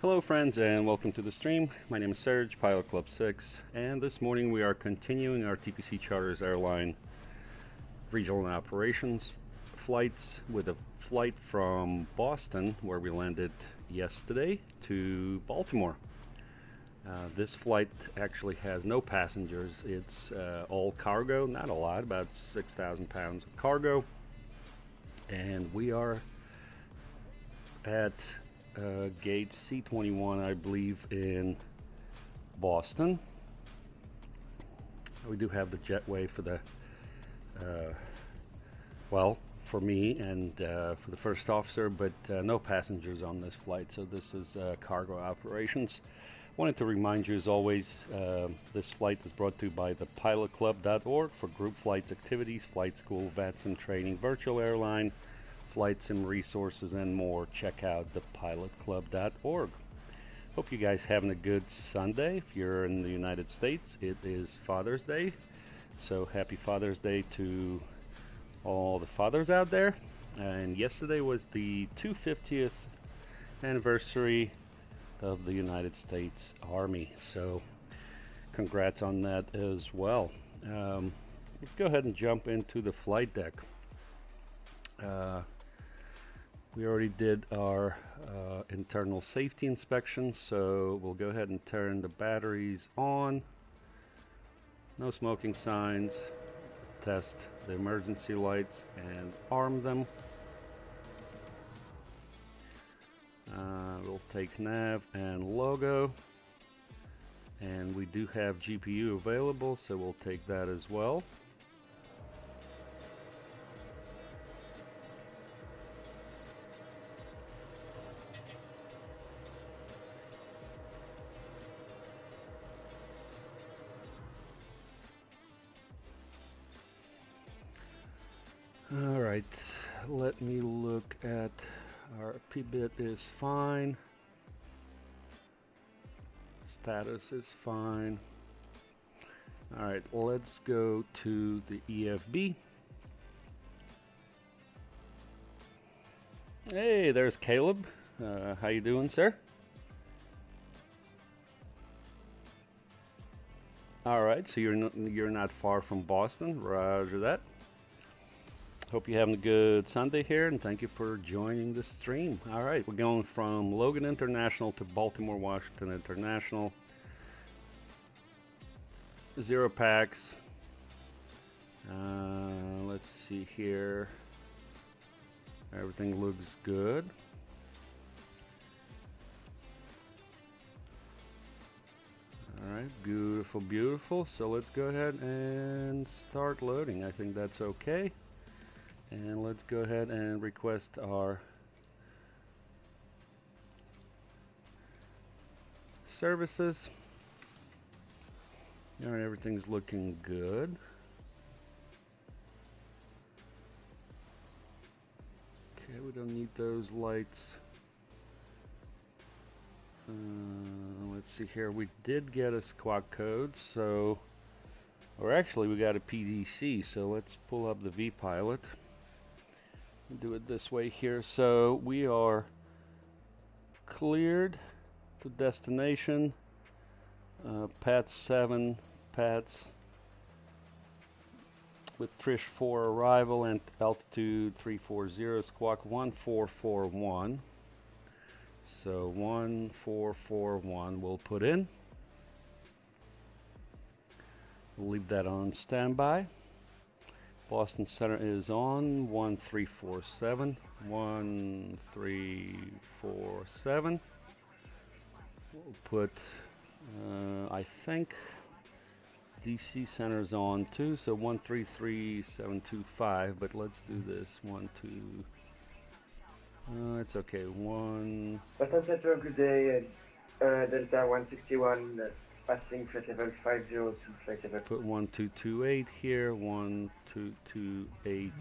Hello friends and welcome to the stream. My name is Serge, Pilot Club 6, and this morning we are continuing our TPC Charters Airline regional operations flights with a flight from Boston, where we landed yesterday, to Baltimore. This flight actually has no passengers. It's all cargo, not a lot, about 6,000 pounds of cargo, and we are at gate C21, I believe, in Boston. We do have the jetway for the well, for me and for the first officer, but no passengers on this flight, so this is cargo operations. Wanted to remind you, as always, this flight is brought to you by the pilotclub.org for group flights, activities, flight school, VATSIM training, virtual airline, flight sim resources, and more. Check out the pilotclub.org. Hope you guys having a good Sunday. If you're in the United States, it is Father's Day, so happy Father's Day to all the fathers out there. And yesterday was the 250th anniversary of the United States Army, so congrats on that as well. Let's go ahead and jump into the flight deck. We already did our internal safety inspection, so we'll go ahead and turn the batteries on. No smoking signs. Test the emergency lights and arm them. We'll take nav and logo, and we do have GPU available, so we'll take that as well. All right, let me look at our P-bit is fine. Status is fine. All right, let's go to the EFB. Hey, there's Caleb. How you doing, sir? All right, so you're not far from Boston. Roger that. Hope you're having a good Sunday here, and thank you for joining the stream. All right, we're going from Logan International to Baltimore Washington International. 0 packs. Let's see here. Everything looks good. All right, beautiful, beautiful. So let's go ahead and start loading. I think that's okay. And let's go ahead and request our services. All right, everything's looking good. Okay, we don't need those lights. Let's see here. We did get a squawk code, so, or actually we got a PDC, so let's pull up the vPilot. Do it this way here. So we are cleared to destination. PATS 7 PATS with Trish 4 arrival and altitude 340, squawk 1441. So 1441 we'll put in. We'll leave that on standby. Boston Center is on 1347. 1347. We'll put, I think DC Center is on too, so 133725, but let's do this. 1, 2. It's okay. 1. Boston Center, good day. Delta 161. Passing flight level 50 to flight level. Put 1228 here, 1228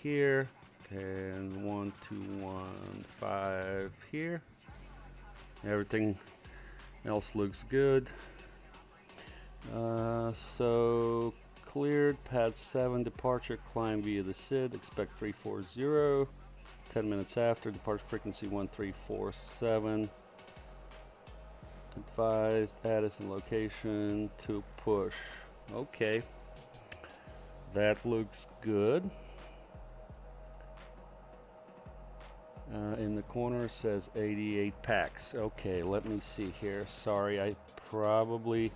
here, and 1215 here. Everything else looks good. So cleared, pad 7 departure, climb via the SID, expect 340. 10 minutes after, departure frequency 1347. Advised Addison location to push. Okay, that looks good. In the corner it says 88 packs. Okay, let me see here. Sorry, I probably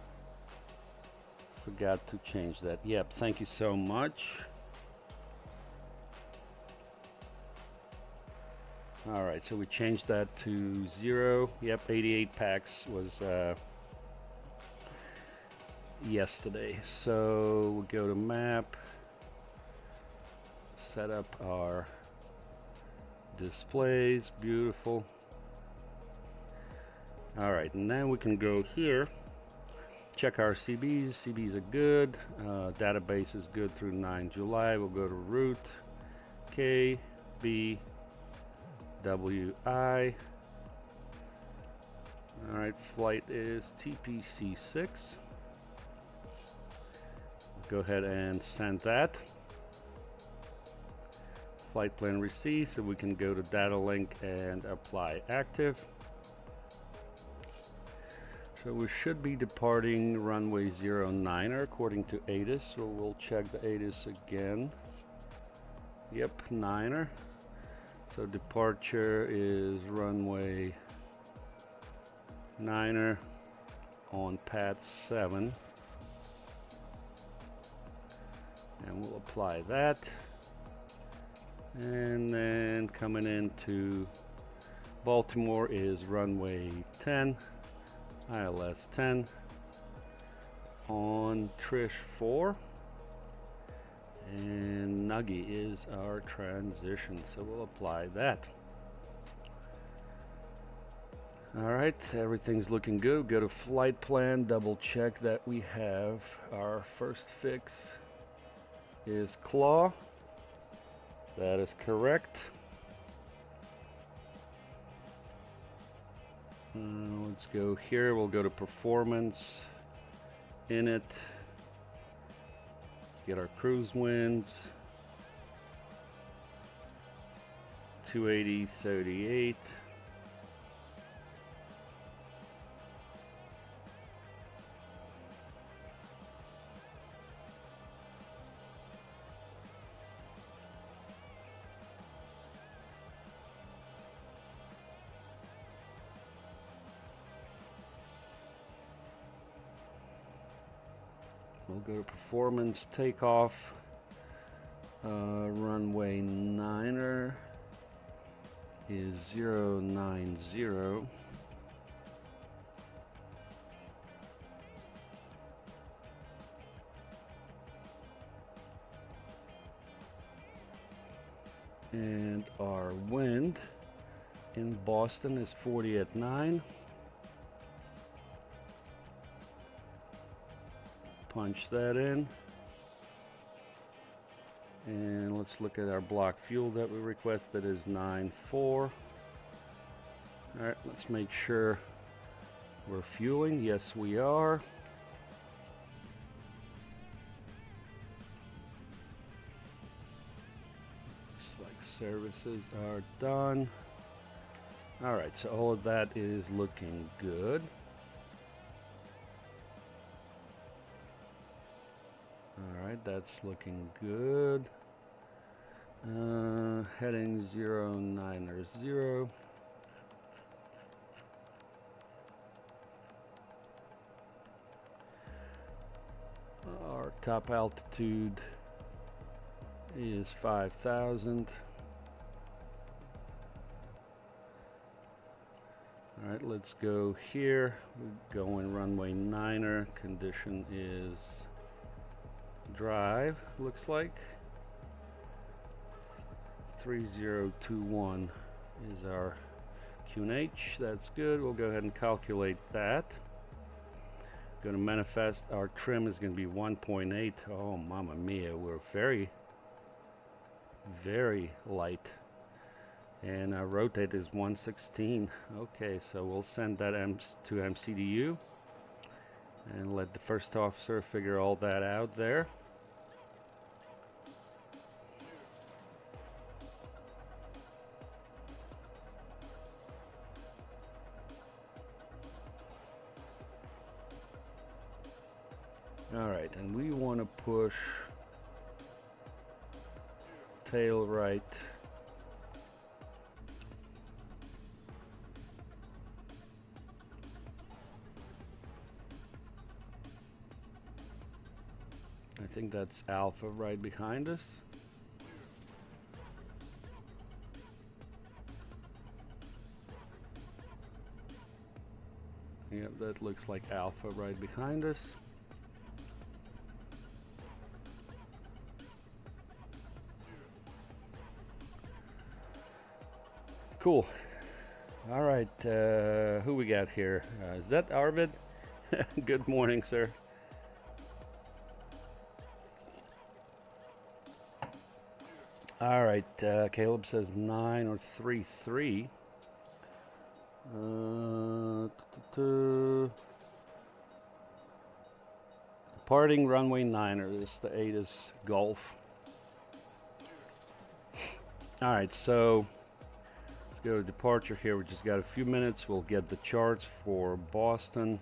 forgot to change that. Yep, thank you so much. Alright, so we changed that to 0. Yep, 88 packs was yesterday. So we'll go to map, set up our displays. Beautiful. Alright, and then we can go here, check our CBs. CBs are good. Database is good through 9 July. We'll go to route KBWI. Alright, flight is TPC6. Go ahead and send that. Flight plan received, so we can go to data link and apply active. So we should be departing runway 09 according to ATIS, so we'll check the ATIS again. Yep, 9er. So departure is runway 9er on pad 7. And we'll apply that. And then coming into Baltimore is runway 10, ILS 10 on Trish 4. And Nuggy is our transition, so we'll apply that. Alright, everything's looking good. Go to flight plan, double check that we have our first fix is claw. That is correct. Let's go here. We'll go to performance, in it. Let's get our cruise winds. 280.38. We'll go to performance takeoff. Runway 9er is 090. And our wind in Boston is 40 at 9. Punch that in. And let's look at our block fuel that we requested is 94. Alright, let's make sure we're fueling. Yes, we are. Looks like services are done. Alright, so all of that is looking good. Alright, that's looking good. Heading 090. Our top altitude is 5,000. Alright, let's go here. We're going runway 9er. Condition is drive, looks like. 3021 is our QNH. That's good. We'll go ahead and calculate that. Going to manifest. Our trim is going to be 1.8. Oh, mamma mia. We're very, very light. And our rotate is 116. Okay, so we'll send that to MCDU and let the first officer figure all that out there. Alright, and we want to push tail right. I think that's Alpha right behind us. Yep, that looks like Alpha right behind us. Cool. All right, who we got here? Is that Arvid? Good morning, sir. All right, Caleb says 9 or 3-3. Departing runway 9er. This is the 8 is Golf. All right, so let's go to departure here. We just got a few minutes. We'll get the charts for Boston.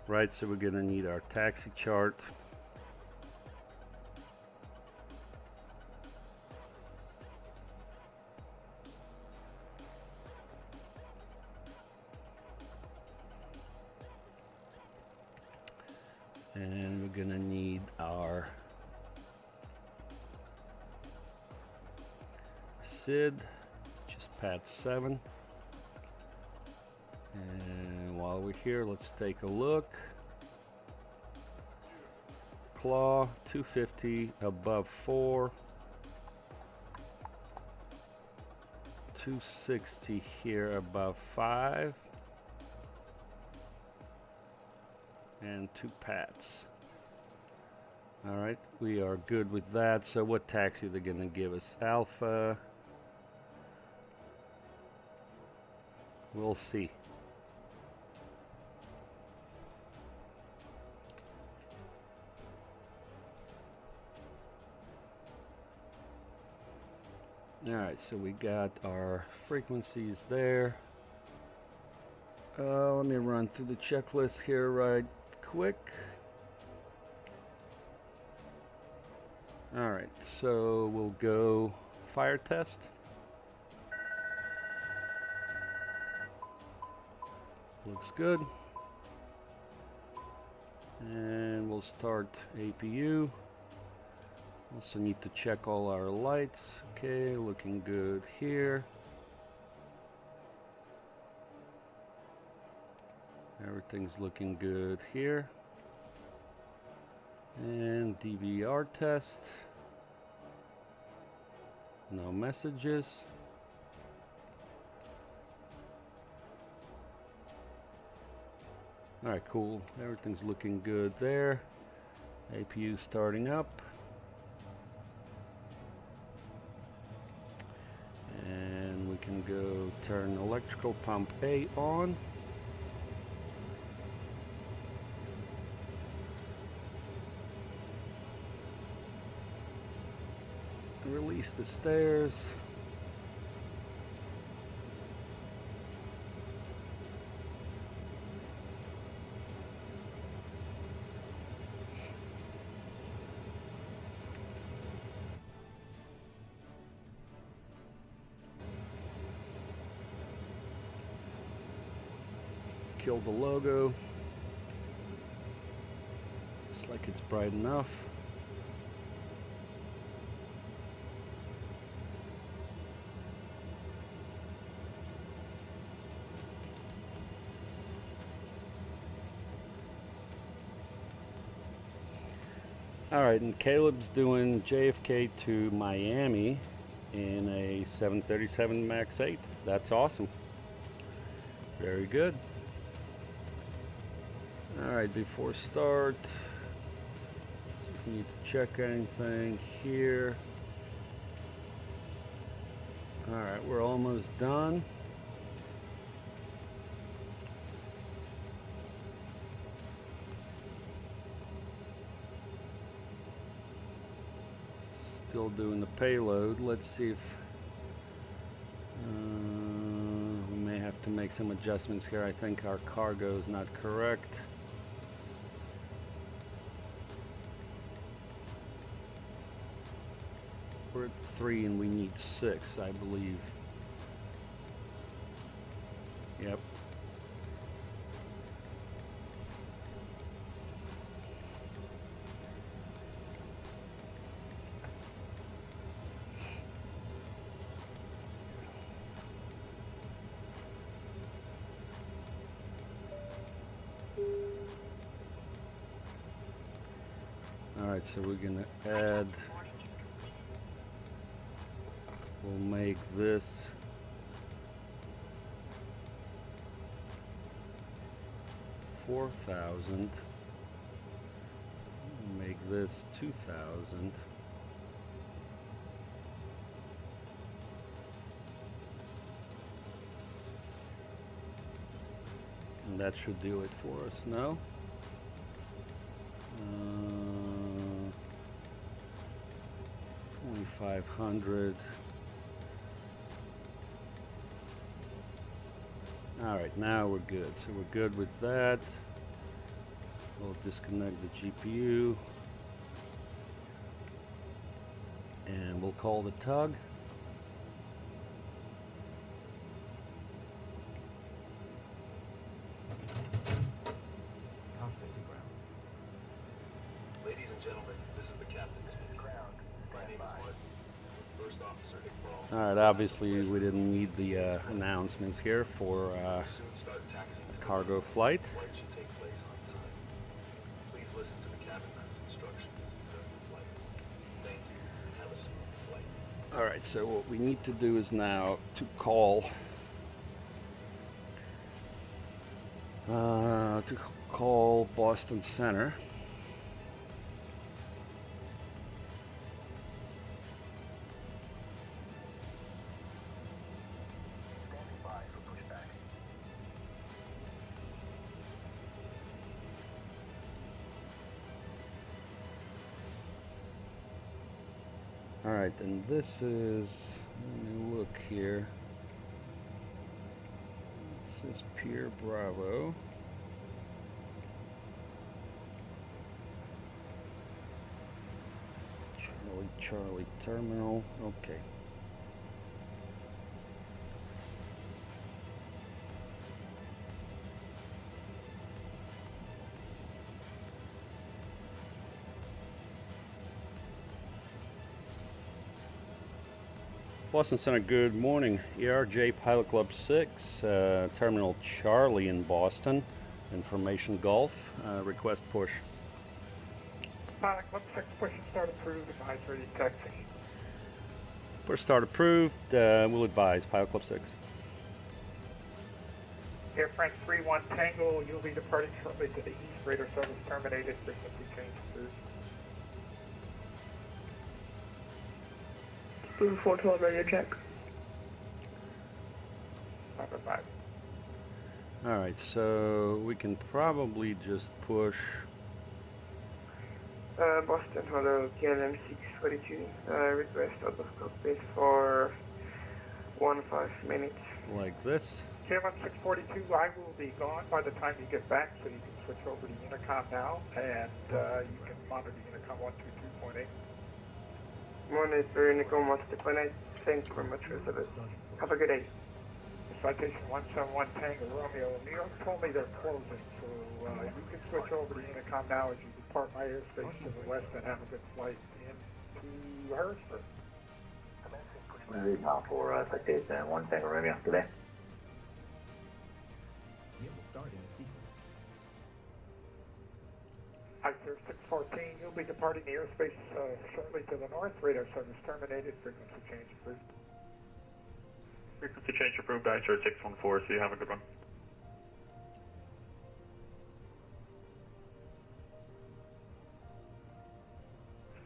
Right, so we're gonna need our taxi chart. And we're gonna need our SID, which is pad 7. And while we're here, let's take a look. Claw 250 above 4. 260 here above 5. And 2 pads. All right, we are good with that. So what taxi they're gonna give us? Alpha. We'll see. All right, so we got our frequencies there. Let me run through the checklist here right quick. All right, so we'll go fire test. Looks good. And we'll start APU. Also need to check all our lights. Okay, looking good here. Everything's looking good here. And DVR test. No messages. All right, cool. Everything's looking good there. APU starting up. And we can go turn electrical pump A on. Release the stairs. Kill the logo. Looks like it's bright enough. Alright, and Caleb's doing JFK to Miami in a 737 MAX 8. That's awesome. Very good. Alright, before start, see if we need to check anything here. Alright, we're almost done. Still doing the payload. Let's see if we may have to make some adjustments here. I think our cargo is not correct. We're at 3 and we need 6, I believe. Yep. Alright, so we're gonna add, we'll make this 4,000, make this 2,000, and that should do it for us now. 2,500. Alright, now we're good. So we're good with that. We'll disconnect the GPU. And we'll call the tug. Ladies and gentlemen, this is the captain speaking. My name is Martin. First Officer Nick Brawl. Alright, obviously we didn't need the announcements here for Soon start taxiing a to cargo flight. flight should take place on time. Please listen to the cabin crew's instructions during the flight. Thank you and have a smooth flight. Alright, so what we need to do is now to call Boston Center. Alright, and this is, let me look here. This is Pier Bravo. Charlie Terminal, okay. Boston Center, good morning. ERJ Pilot Club 6, Terminal Charlie in Boston. Information Golf, request push. Pilot Club 6, push and start approved, advise ready taxi. Push start approved, we'll advise, Pilot Club 6. Air France 31 Tango, you'll be departing shortly to the east, radar service terminated, frequency change approved. Blue 412 radio check. Bye. Alright, so we can probably just push. Boston, hello, KLM 642. Request out of cockpit for 15 minutes. Like this. KLM 642, I will be gone by the time you get back, so you can switch over to Unicom now, and you can monitor Unicom 122.8. Monitor Unicom 122.8. Thank you very much for service. Have a good day. Citation 171 Tango Romeo. New York told me they're closing, so you can switch over to Unicom now as you depart my airspace to the west and have a good flight into Harrisburg. For citation 1 Tango Romeo today. You will start in a sequence. Icer 614, you'll be departing the airspace shortly to the north. Radar service terminated. Frequency change approved. Frequency change approved, Icer 614, so you have a good one.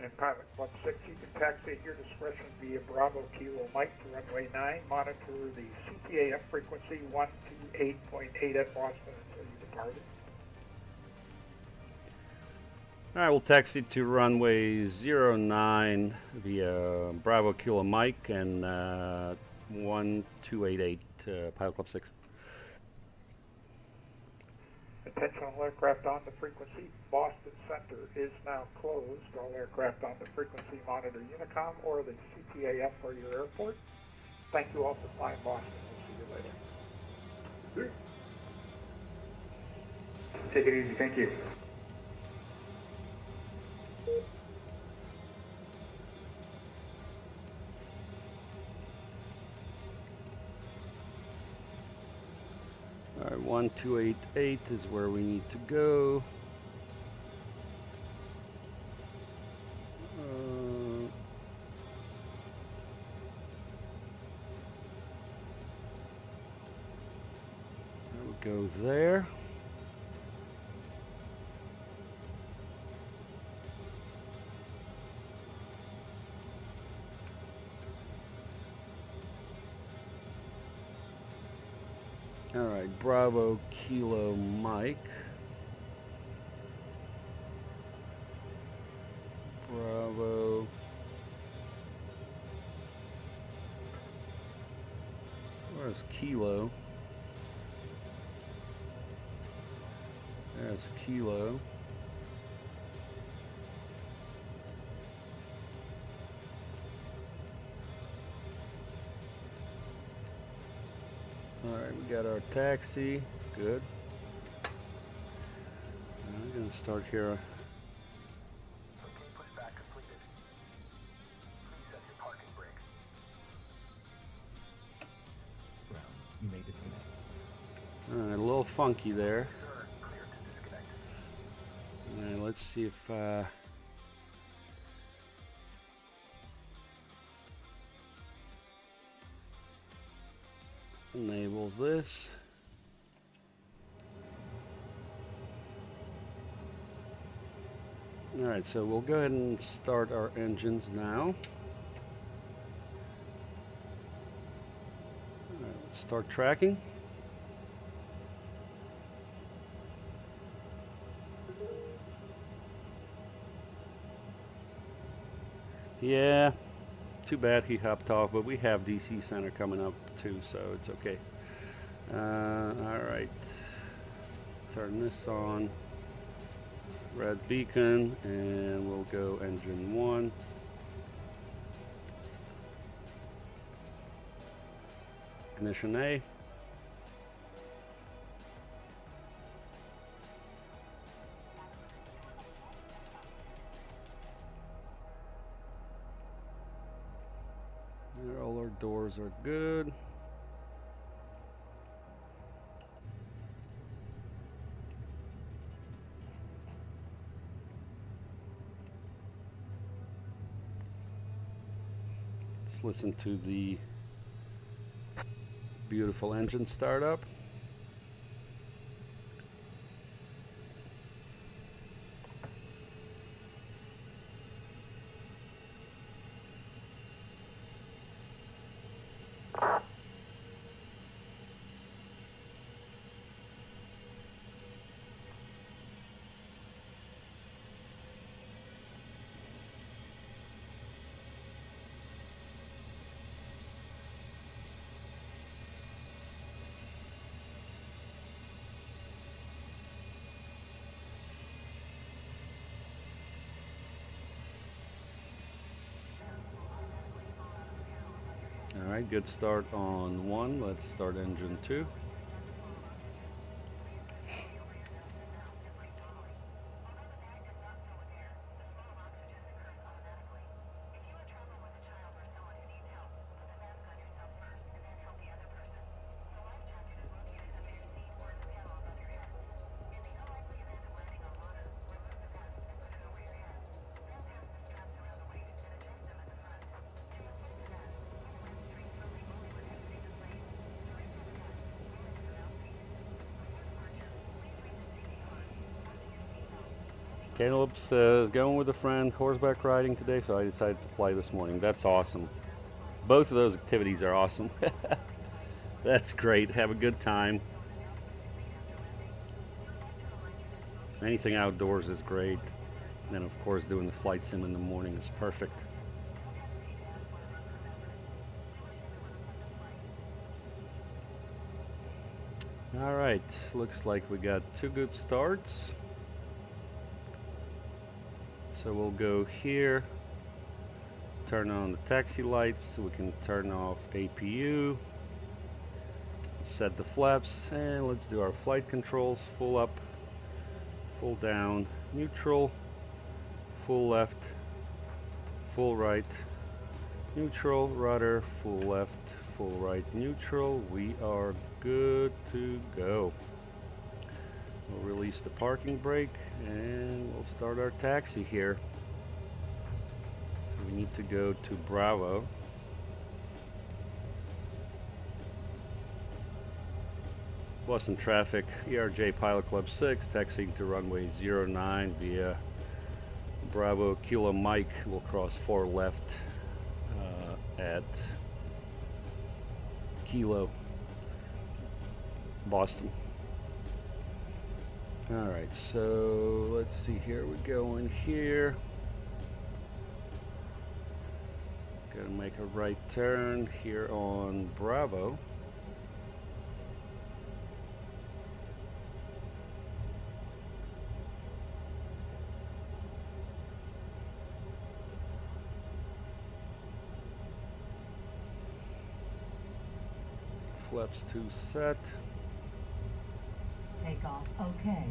And Pilot Club 6, you can taxi at your discretion via Bravo Kilo Mike for runway 9. Monitor the CTAF frequency 128.8 at Boston until you depart it. Alright, we'll taxi to runway 09 via Bravo Kilo Mike and 1288 Pilot Club 6. Attention all aircraft on the frequency. Boston Center is now closed. All aircraft on the frequency monitor Unicom or the CTAF for your airport. Thank you all for flying Boston. We'll see you later. Take it easy, thank you. All right, 1288 is where we need to go. Go there. All right, Bravo Kilo Mike. Bravo. Where's Kilo? There's Kilo. All right, we got our taxi. Good. I'm going to start here. Okay, pushback completed. Please set your parking brakes. Ground. You may disconnect. All right, a little funky there. Sir, clear to disconnect. All right, let's see if enable this. All right, so we'll go ahead and start our engines now. All right, let's start tracking. Yeah, too bad he hopped off, but we have DC center coming up too, so it's okay. All right, turn this on, red beacon, and we'll go engine 1. Ignition A. All our doors are good. Let's listen to the beautiful engine startup. All right, good start on 1. Let's start engine 2. Caleb says, going with a friend, horseback riding today, so I decided to fly this morning. That's awesome. Both of those activities are awesome. That's great. Have a good time. Anything outdoors is great. And of course, doing the flight sim in the morning is perfect. All right, looks like we got 2 good starts. So we'll go here, turn on the taxi lights so we can turn off APU, set the flaps, and let's do our flight controls. Full up, full down, neutral, full left, full right, neutral, rudder, full left, full right, neutral. We are good to go. We'll release the parking brake and we'll start our taxi here. So we need to go to Bravo. Boston traffic, ERJ Pilot Club 6, taxiing to runway 09 via Bravo Kilo Mike. We'll cross 4 left at Kilo, Boston. Alright, so let's see here. We go in here. Gotta make a right turn here on Bravo. Flaps 2 set. Takeoff, okay.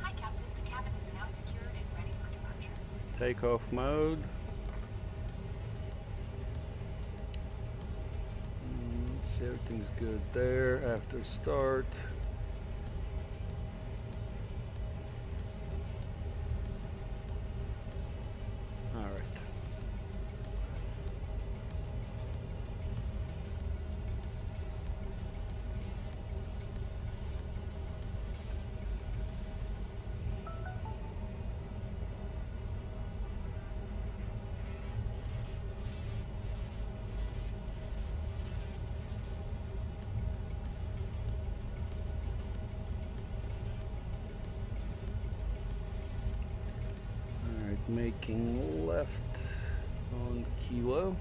Hi, Captain. The cabin is now secured and ready for departure. Takeoff mode. Let's see, everything's good there after start. Making left on Kilo.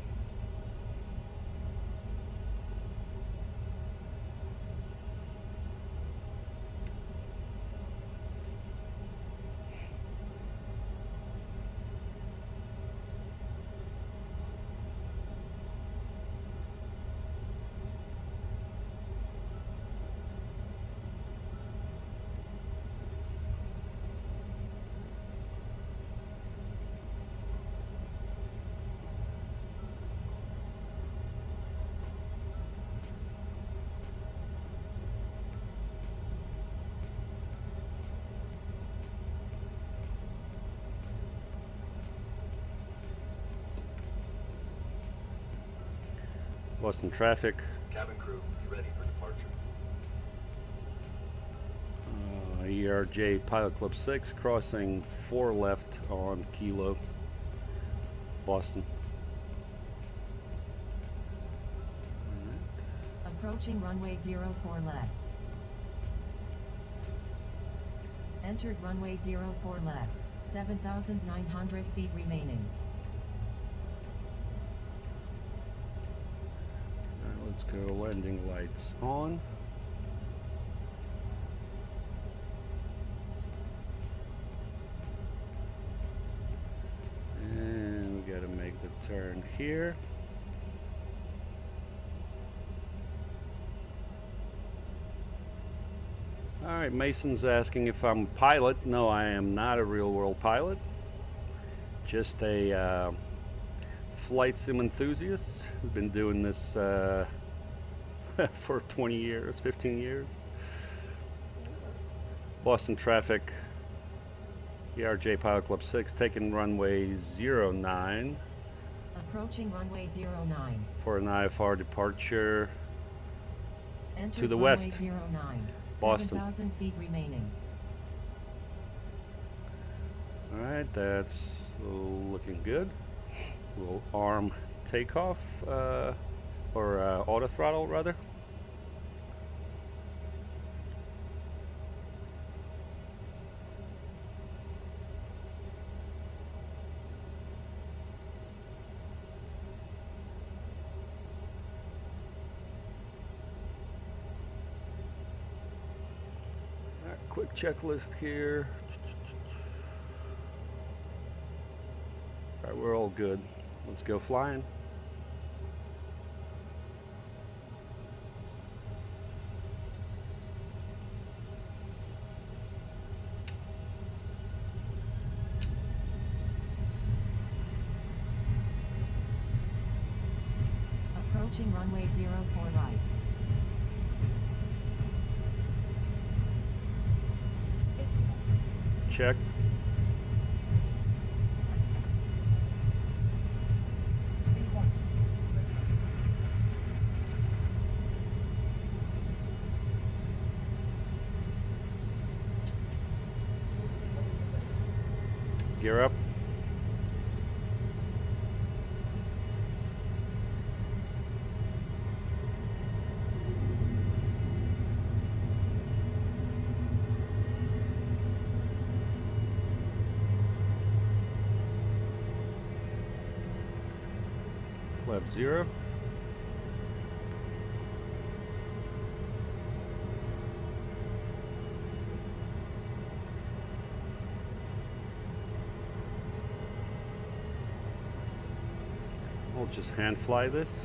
Boston traffic. Cabin crew, be ready for departure. ERJ Pilot Club 6, crossing 4 left on Kilo, Boston. Approaching runway 04 left. Entered runway 04 left. 7,900 feet remaining. Let's go landing lights on. And we gotta make the turn here. Alright, Mason's asking if I'm a pilot. No, I am not a real world pilot. Just a flight sim enthusiast who's been doing this for 20 years, 15 years. Boston traffic, ERJ Pilot Club 6, taking runway 09. Approaching runway 09. For an IFR departure Entered to the runway west. 09. Boston. 7,000 feet remaining. Alright, that's looking good. We'll arm takeoff, or auto throttle rather. quick checklist here. Alright, we're all good. Let's go flying. Approaching runway 04 right. Checked. Gear up. Flap 0. We'll just hand fly this.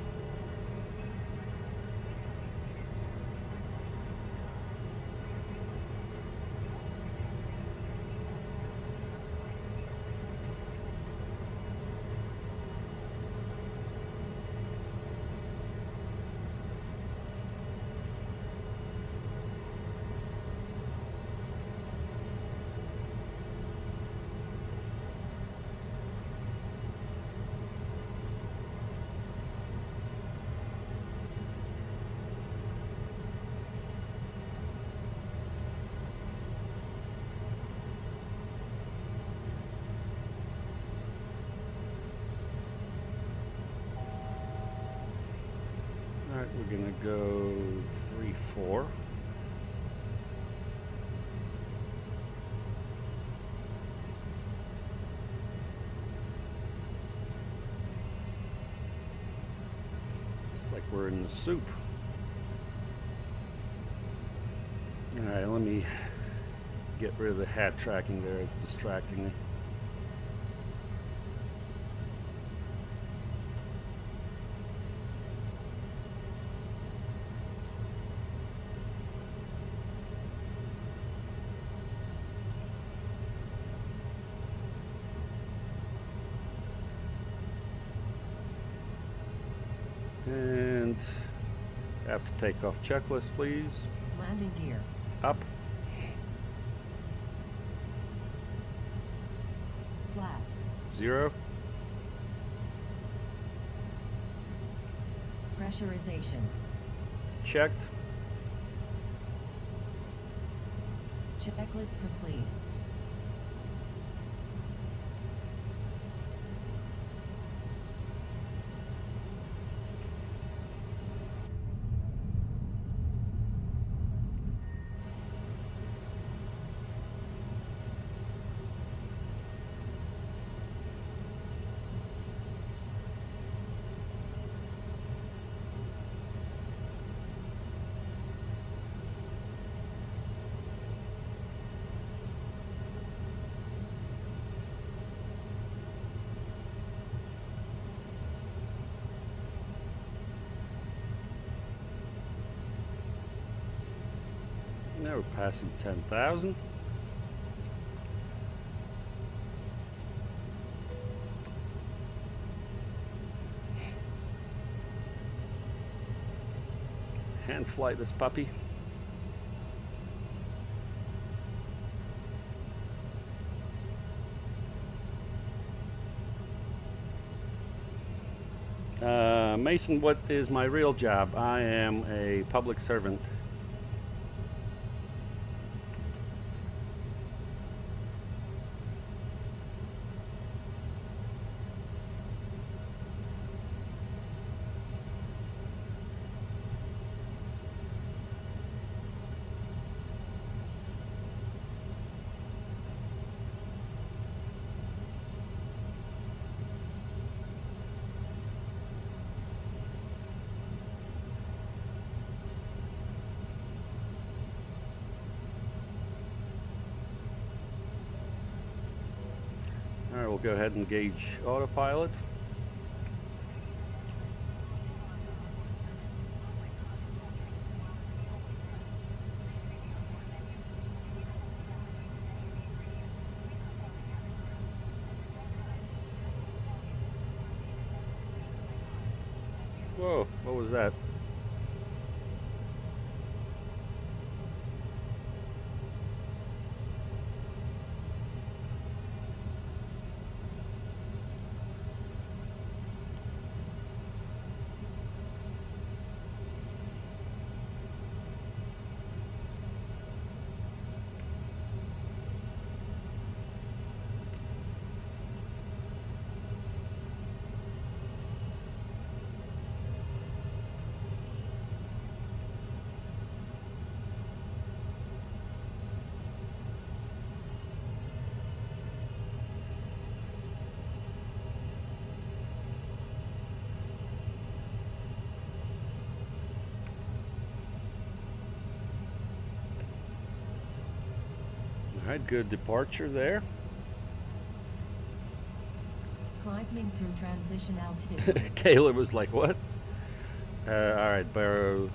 Alright, we're gonna go 3-4. Looks like we're in the soup. Alright, let me get rid of the hat tracking there, it's distracting me. And after takeoff checklist, please. Landing gear. Up. Flaps. 0. Pressurization. Checked. Checklist complete. Now we're passing 10,000. Hand fly this puppy. Mason, what is my real job? I am a public servant. we'll go ahead and engage autopilot. Whoa, what was that? Alright, good departure there. Climbing through transition altitude. Caleb was like, what? Alright, Barrow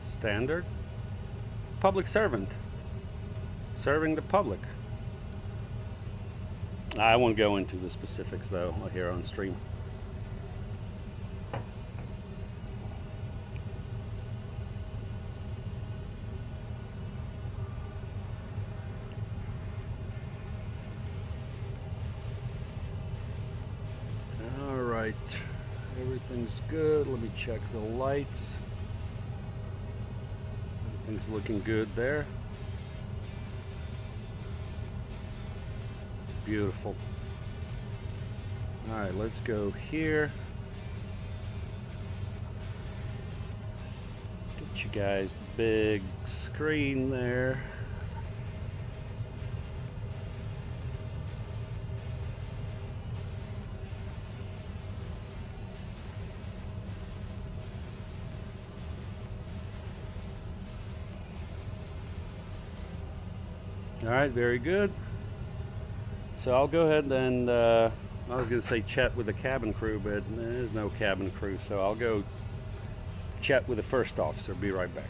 standard. Public servant. Serving the public. I won't go into the specifics though here on stream. Everything's good. Let me check the lights. Everything's looking good there. Beautiful. Alright, let's go here. Get you guys the big screen there. Alright, very good. So I'll go ahead and, I was going to say chat with the cabin crew, but there's no cabin crew, so I'll go chat with the first officer. Be right back.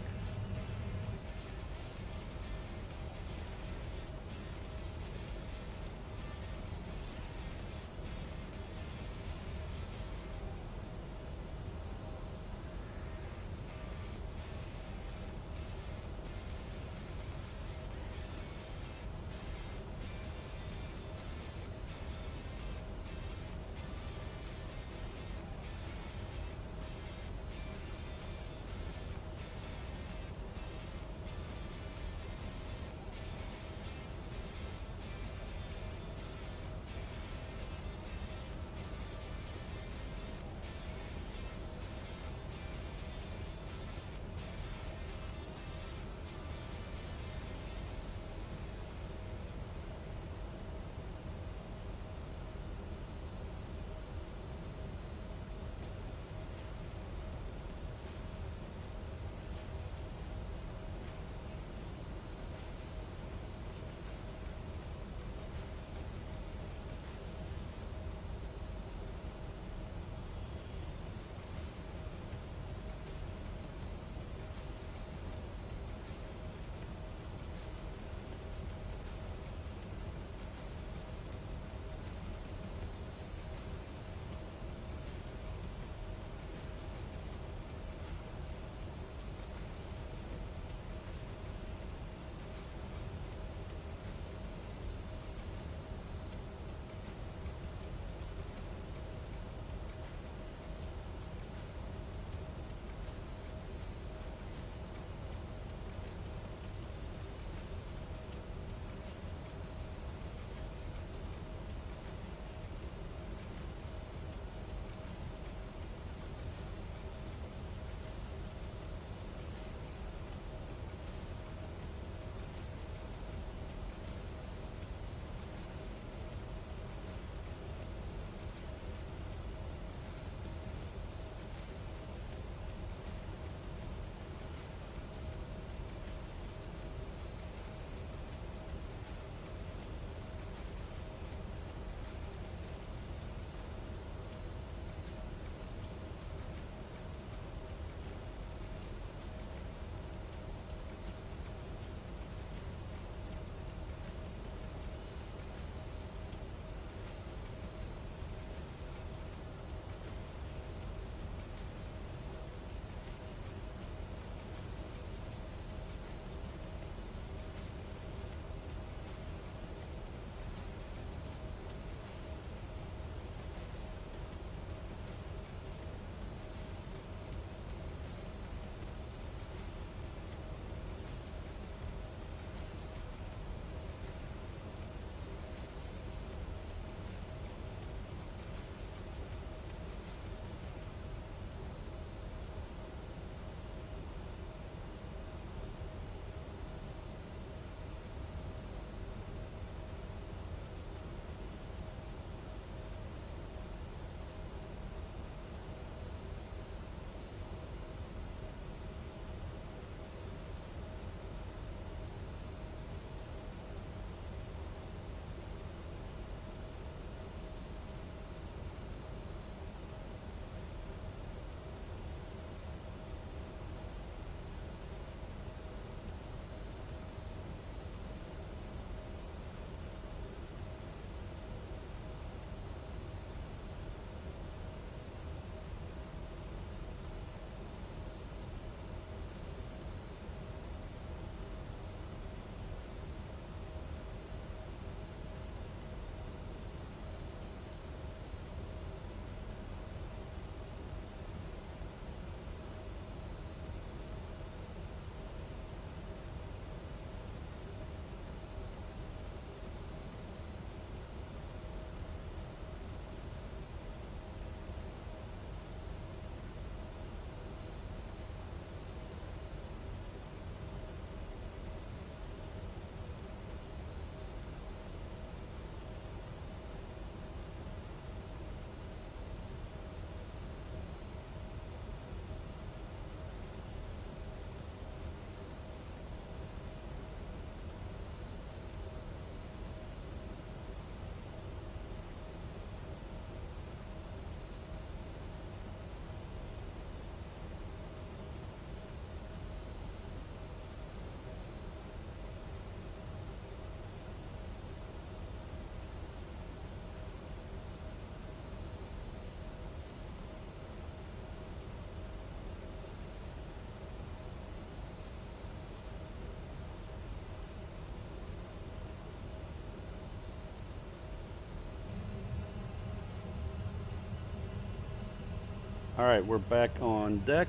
All right, we're back on deck.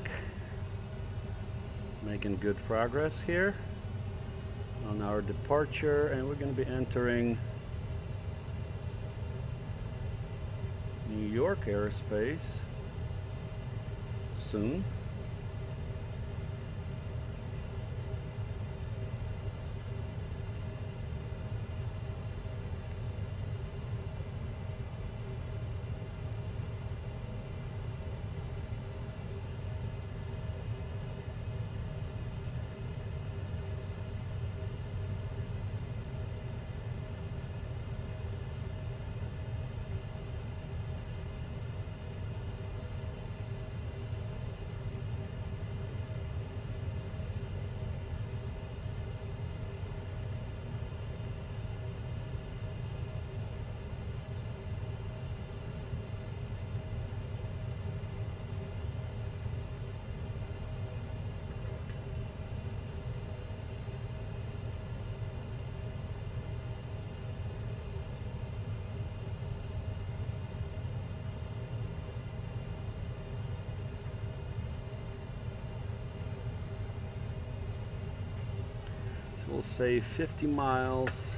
Making good progress here on our departure, and we're going to be entering New York airspace soon. We'll say 50 miles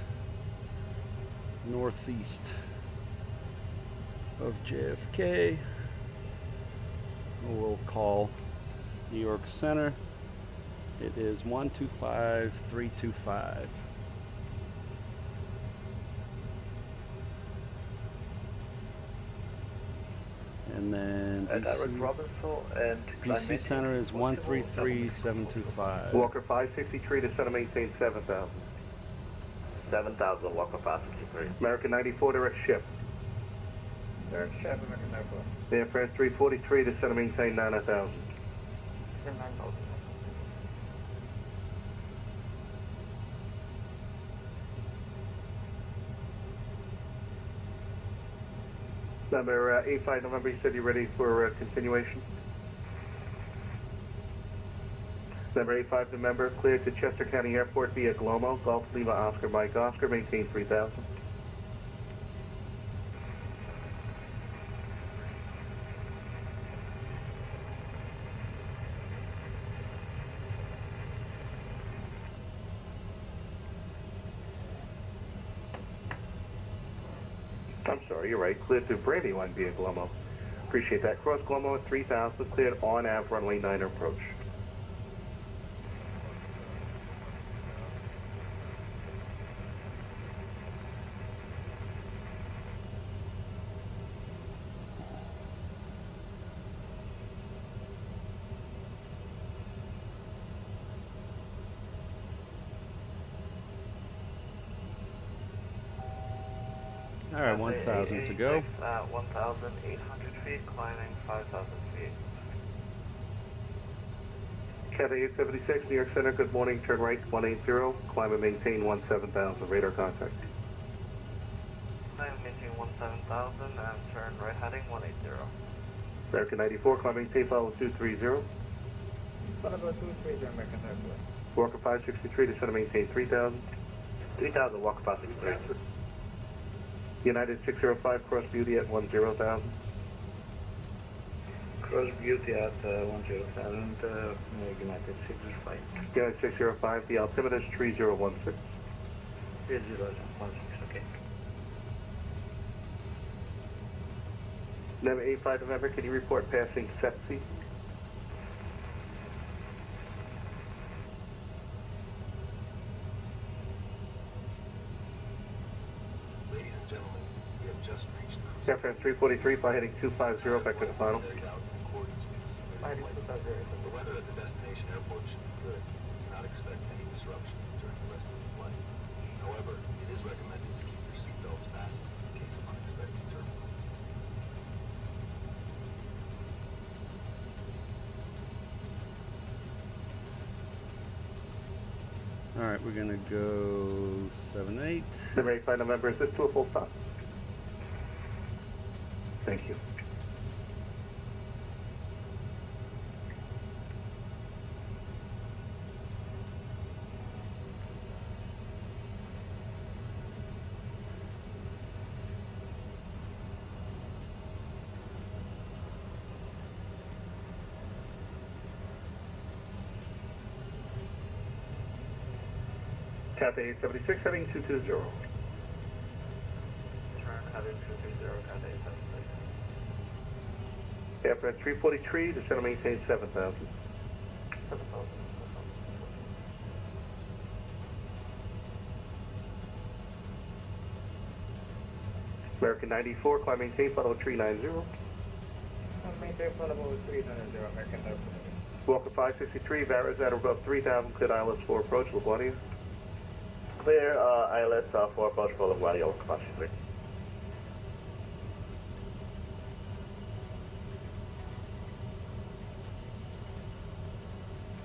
northeast of JFK. We'll call New York Center. It is 125325. And then DC Center is 133725. Walker 563 to center maintain 7000. 7000, Walker 563. American 94 direct ship. Direct ship, American 94. Air France 343 to center maintain 9000. 9,000. Number 85 November, you said you're ready for continuation? Number 85 November, cleared to Chester County Airport via Glomo, Golf Lima Oscar Mike Oscar, maintain 3000. I'm sorry, you're right. Cleared to Brandywine via Glomo. Appreciate that. Cross Glomo at 3000, cleared on Ave, runway 9 approach. All right, 1,000 to go. 1,800 feet, climbing 5,000 feet. Cathay 876, New York Center, good morning. Turn right 180, climb and maintain 17,000, radar contact. Climb and maintain 17,000 and turn right heading 180. American 94, climb and maintain follow 230. Follow 230, American 94. Walker 563 to center maintain 3000. 3000, Walker 563. United 605, cross Beauty at 10,000. Cross Beauty at 107, United 605. United 605, the altimeter is 3016. 3016, okay. Number 85 November, can you report passing SETC? Ladies and gentlemen, we have just reached Air France 343, fly heading 250 back to the final. The weather at the destination airport should be good. Do not expect any disruptions during the rest of the flight. However, it is recommended to keep your seatbelts fastened in case of unexpected turbulence. All right, we're gonna go 78. Number 85 November, is this to a full stop? Thank you. Cathay 876 heading 220. Turn heading 220, Cathay 876. Aircraft 343, descend and maintain 7,000. 7,000. American 94, climb maintain, follow 390. Maintain flight level 390, American 94. Walker 563, Barras at or above 3,000, cleared ILS 4 approach, LaGuardia. Clear ILS 4 approach for LaGuardia, Walker 563.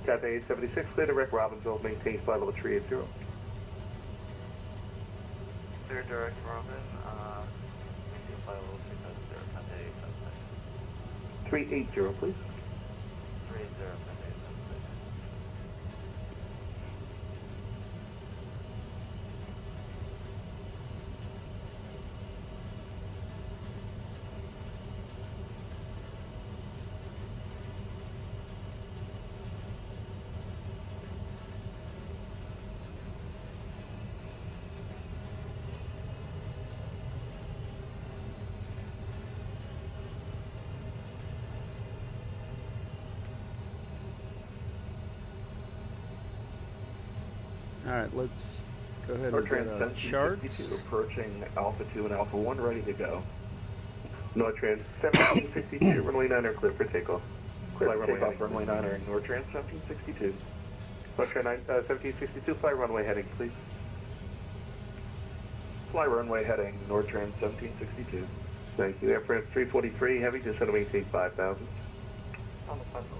Cathay 876, clear direct Robbinsville, maintain flight level 380. Clear direct Robin, maintain flight level 390, Cathay 876. 380, please. 380, Cathay 876. All right, let's go ahead and Nortrans get a 1762, chart. approaching Alpha 2 and Alpha 1, ready to go. Nortrans 1762, runway 9er, clear for takeoff. Clear for takeoff, runway 9er, Nortrans 1762. Nortrans 1762, fly runway heading, please. Fly runway heading, Nortrans 1762. Thank you. Air France 343, heavy, descend and maintain 5,000. On the flight level.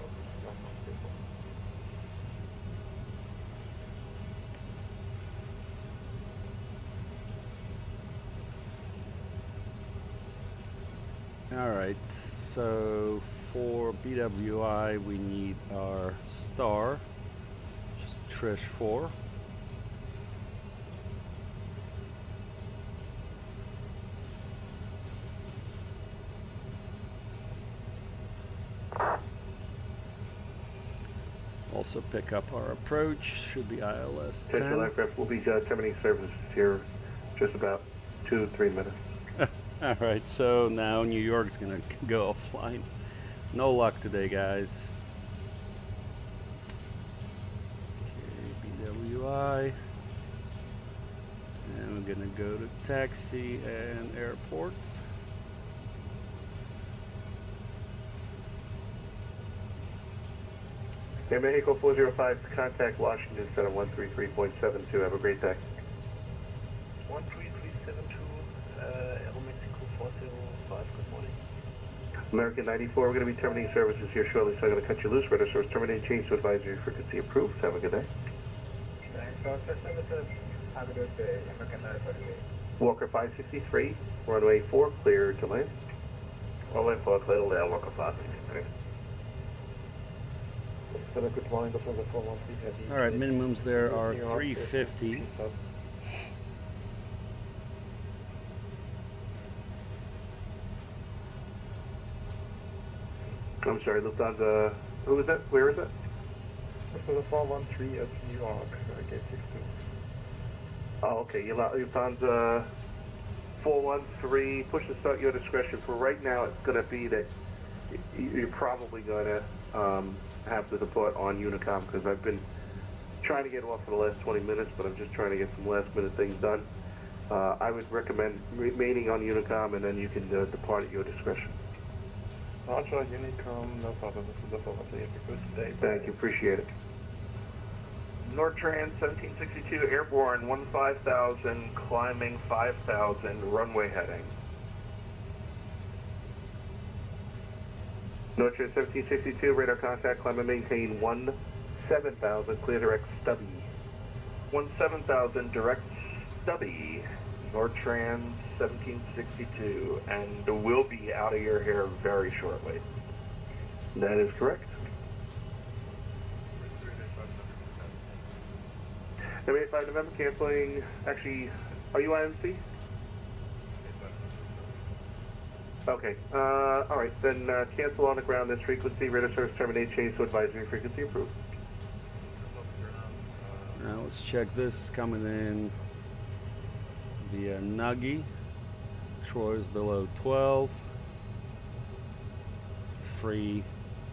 All right, so for BWI, we need our star, which is Trish 4. Also pick up our approach, should be ILS 10. Central aircraft will be terminating services here just about 2 to 3 minutes. All right, so now New York's gonna go offline. No luck today, guys. Okay, BWI. And we're gonna go to taxi and airport. Air Mexico 405, contact Washington Center 133.72. Have a great day. 13372, Air Mexico 405, good morning. American 94, we're going to be terminating services here shortly, so I'm going to cut you loose. Rudder source terminate, change to advisory frequency approved. Have a good day. Thanks, officer services. Have a good day, American 94. Walker 563, runway 4, clear to land. Runway 4, clear to land, Walker 563. Good morning, before the 413 heavy. All right, minimums there are 350. I'm sorry, Lufthansa. Who is that? Where is that? For the 413 at New York, gate 62. Oh, okay. Lufthansa 413. Push to start your discretion. For right now, it's going to be that you're probably going to have to depart on Unicom because I've been trying to get off for the last 20 minutes, but I'm just trying to get some last minute things done. I would recommend remaining on Unicom, and then you can depart at your discretion. Roger, Unicom, no problem. This is the 413. Have a good day. Thank you. Appreciate it. Nortrans 1762, airborne 15,000, climbing 5,000, runway heading. Nortrans 1762, radar contact, climb and maintain 17,000, clear direct stubby. 17,000, direct stubby, Nortrans 1762, and we'll be out of your hair very shortly. That is correct. MA5 November canceling, actually, are you IMC? Okay, alright, then cancel on the ground this frequency, radar service terminate, change to advisory frequency approved. let's check this coming in via Nuggy. Troy's below 12. Free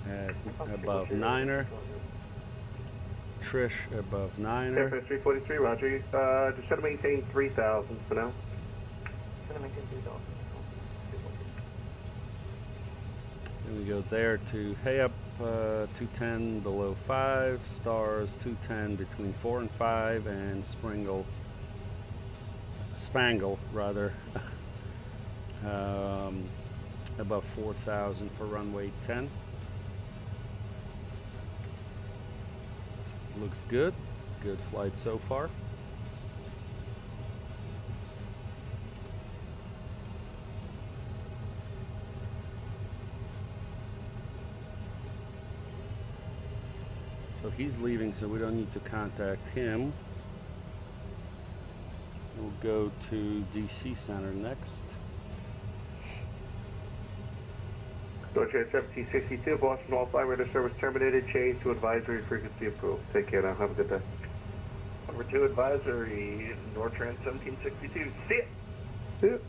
at above 9er. Trish above 9er. Airfare 343, roger. Just try to maintain 3,000 for now. Try to maintain 3,000. Then we go there to Hey Up 210 below 5. Stars 210 between 4 and 5. And Spangle rather. Above 4,000 for runway 10. Looks good. Good flight so far. So he's leaving, so we don't need to contact him. We'll go to DC Center next. Deutsche 1762, Boston all flight radar service terminated, change to advisory frequency approved. Take care now, have a good day. Number 2 advisory, Nortrans 1762. See it! See it.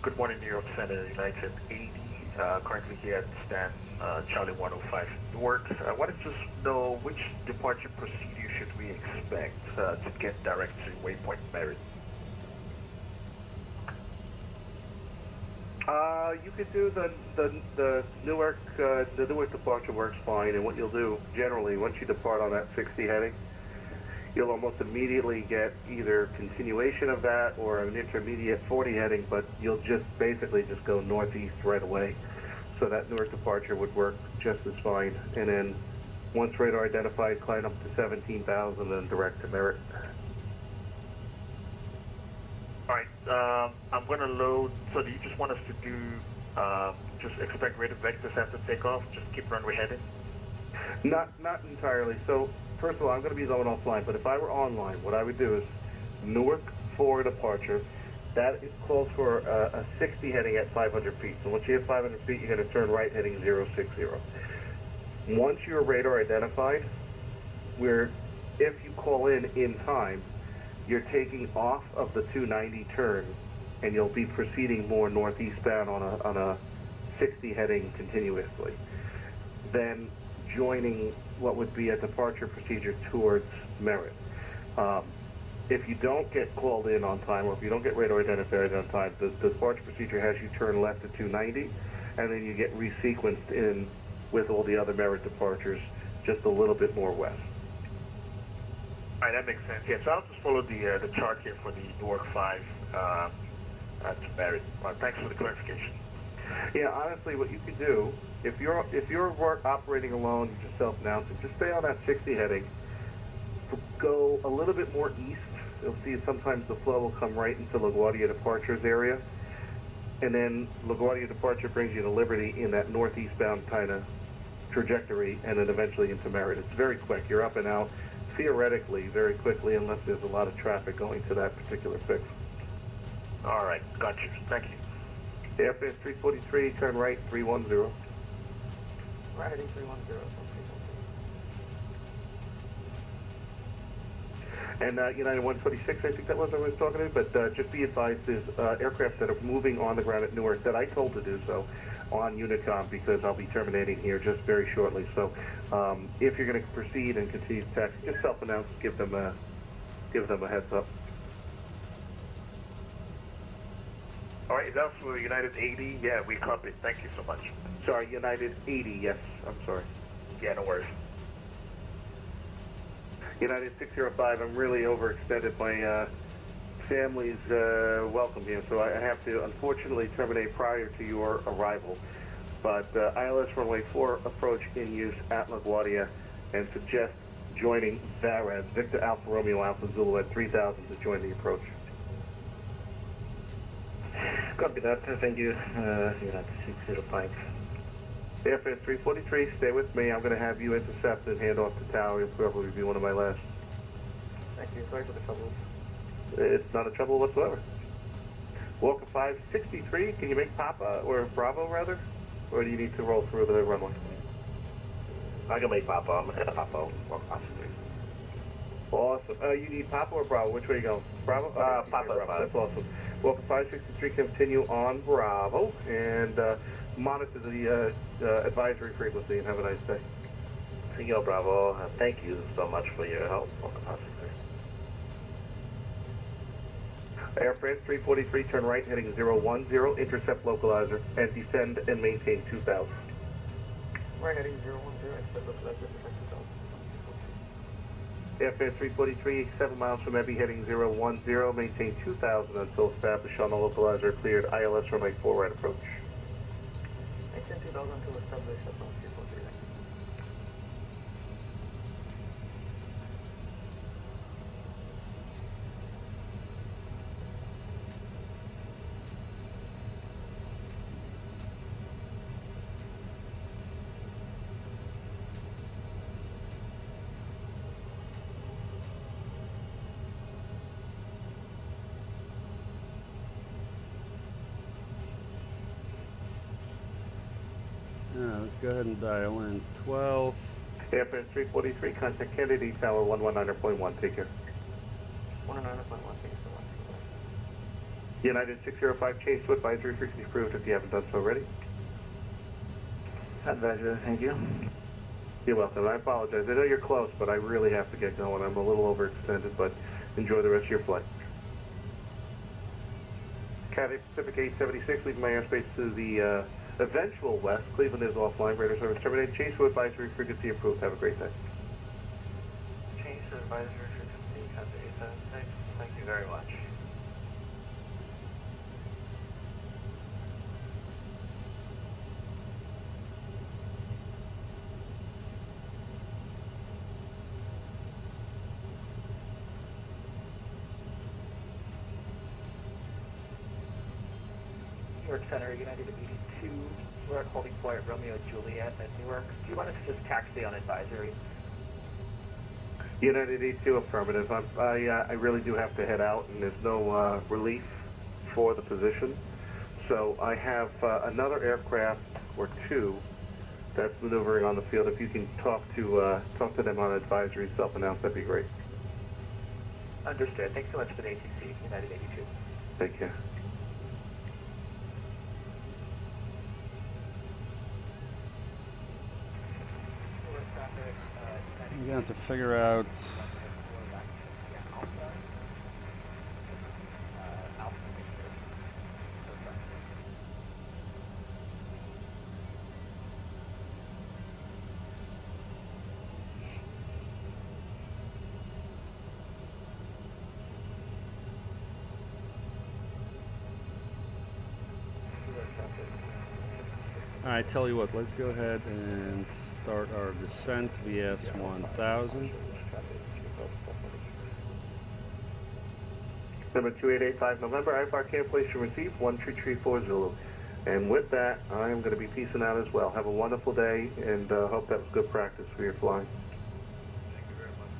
Good morning, New York Center, United 80. Currently here at stand Charlie 105 Newark. I wanted to know which departure procedure should we expect to get direct to waypoint Merritt? You could do the Newark departure works fine, and what you'll do generally once you depart on that 60 heading, you'll almost immediately get either continuation of that or an intermediate 40 heading, but you'll just basically just go northeast right away. So that Newark departure would work just as fine. And then once radar identified, climb up to 17,000 and direct to Merritt. All right, I'm going to load. So do you just want us to do, just expect radar vectors after takeoff, just keep runway heading? Not entirely. So first of all, I'm going to be going offline, but if I were online, what I would do is Newark for departure. That calls for a 60 heading at 500 feet. So once you hit 500 feet, you're going to turn right heading 060. Once your radar identified, if you call in time, you're taking off of the 290 turn, and you'll be proceeding more northeastbound on a 60 heading continuously. Then joining what would be a departure procedure towards Merritt. If you don't get called in on time, or if you don't get radar identified on time, the departure procedure has you turn left at 290, and then you get resequenced in with all the other Merritt departures just a little bit more west. All right, that makes sense. Yeah, so I'll just follow the chart here for the Newark 5 to Merritt. Thanks for the clarification. Yeah, honestly, what you can do, if you're operating alone, you just self-announcing, just stay on that 60 heading, go a little bit more east. You'll see sometimes the flow will come right into LaGuardia departures area, and then LaGuardia departure brings you to Liberty in that northeastbound kind of trajectory, and then eventually into Merritt. It's very quick. You're up and out, theoretically, very quickly, unless there's a lot of traffic going to that particular fix. All right, got you. Thank you. Airfare 343, turn right, 310. Right heading 310. And United 126, I think that was I was talking to, but just be advised, there's aircraft that are moving on the ground at Newark that I told to do so on Unicom, because I'll be terminating here just very shortly. So if you're going to proceed and continue to taxi, just self-announce, give them a heads up. All right, that's for United 80. Yeah, we copied. Thank you so much. Sorry, United 80, yes. I'm sorry. Yeah, no worries. United 605, I'm really overextended. My family's welcome here, so I have to unfortunately terminate prior to your arrival. But ILS runway 4 approach in use at LaGuardia, and suggest joining VARAS, Victor Alpha Romeo Alpha Zulu at 3000 to join the approach. Copy that. Thank you. United 605. Airfare 343, stay with me. I'm going to have you intercept and hand off to tower. You'll probably be one of my last. Thank Sorry for the trouble. It's not a trouble whatsoever. Walker 563, can you make Papa, or Bravo rather? Or do you need to roll through the runway? I can make Papa. I'm going to Papa. Walker 563. Awesome. You need Papa or Bravo? Which way are you going? Bravo? Okay, Papa. Bravo. That's awesome. Walker 563, continue on Bravo, and monitor the advisory frequency, and have a nice day. Senor Bravo, thank you so much for your help. Walker 563. Air France 343, turn right, heading 010, intercept localizer, and descend and maintain 2000. Right heading 010, intercept localizer, defect 2000. Air France 343, 7 miles from Ebby, heading 010, maintain 2000 until established on the localizer, cleared ILS runway 4 right approach. Maintain 2000 until established on 343. Let's go ahead and dial in 12. Air France 343, contact Kennedy Tower 119.1, take care. 109.1, thank you so much. United 605, change to advisory frequency approved if you haven't done so already. Advisor, thank you. You're welcome. I apologize. I know you're close, but I really have to get going. I'm a little overextended, but enjoy the rest of your flight. Cathay Pacific 876, leaving my airspace to the eventual west. Cleveland is offline. Radar service terminated. Change to advisory frequency approved. Have a great day. Change to advisory frequency, Cathay 876. Thank you very much. Newark Center, United 82. We're holding flight Romeo Juliet at Newark. Do you want us to just taxi on advisory? United 82, affirmative. I really do have to head out, and there's no relief for the position. So I have another aircraft or two that's maneuvering on the field. If you can talk to them on advisory, self-announced, that'd be great. Understood. Thanks so much for the ATC, United 82. Take care. We're going to have to figure out. Alright, tell you what, let's go ahead and start our descent VS 1000. Number 2885 November, IFR cancellation received, 1334 Zulu. And with that, I am going to be peacing out as well. Have a wonderful day, and hope that was good practice for your flying. Thank you very much.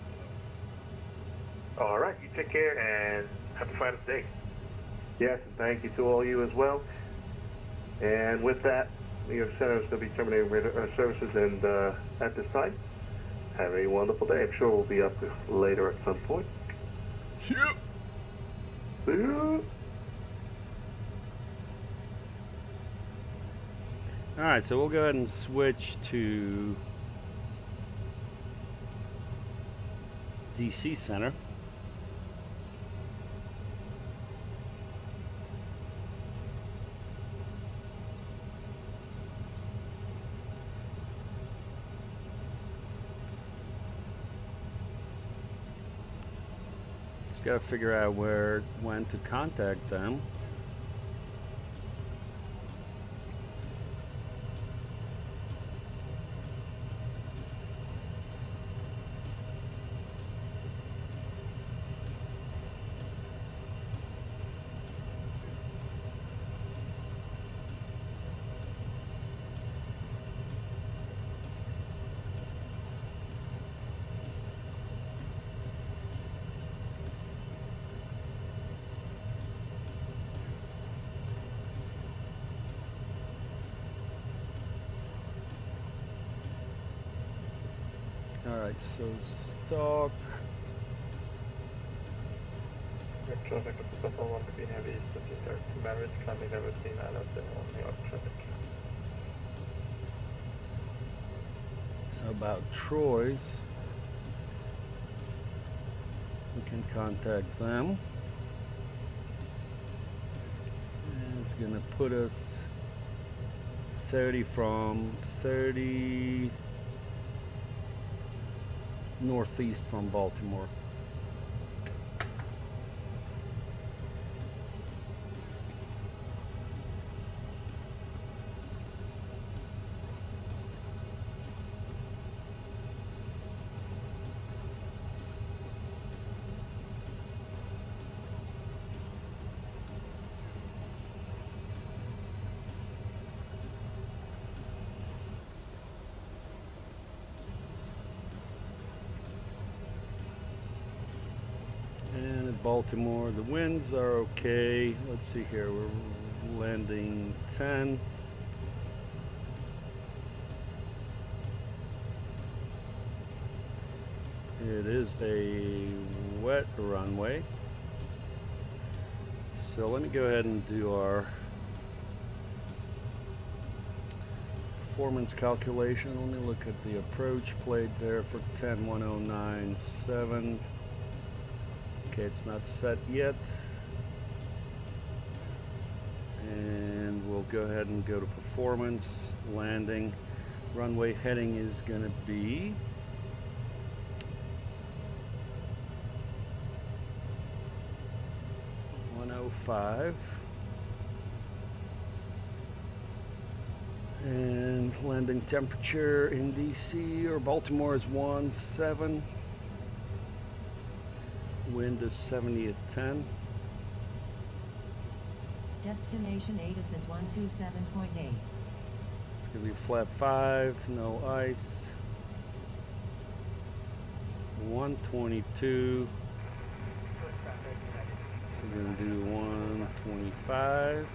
All right, you take care, and happy Friday day. Yes, and thank you to all you as well. And with that, New York Center is going to be terminating services, and at this time, have a wonderful day. I'm sure we'll be up later at some point. See ya. See ya. Alright, so we'll go ahead and switch to DC Center. Got to figure out when to contact them. Alright, so stock. Traffic of the Purple 1 to be heavy, 53rd to Marriage, climbing level 3 miles on New York traffic. So about Troy's, we can contact them. And it's gonna put us 30 northeast from Baltimore. Baltimore, the winds are okay. Let's see here, we're landing 10. It is a wet runway. So let me go ahead and do our performance calculation. Let me look at the approach plate there for 10.1097. Okay, it's not set yet. And we'll go ahead and go to performance, landing. Runway heading is going to be .105. And landing temperature in DC or Baltimore is 17. Wind is 70 at 10. Destination ATIS is 127.8. It's going to be flat 5, no ice. 122. So we're going to do 125.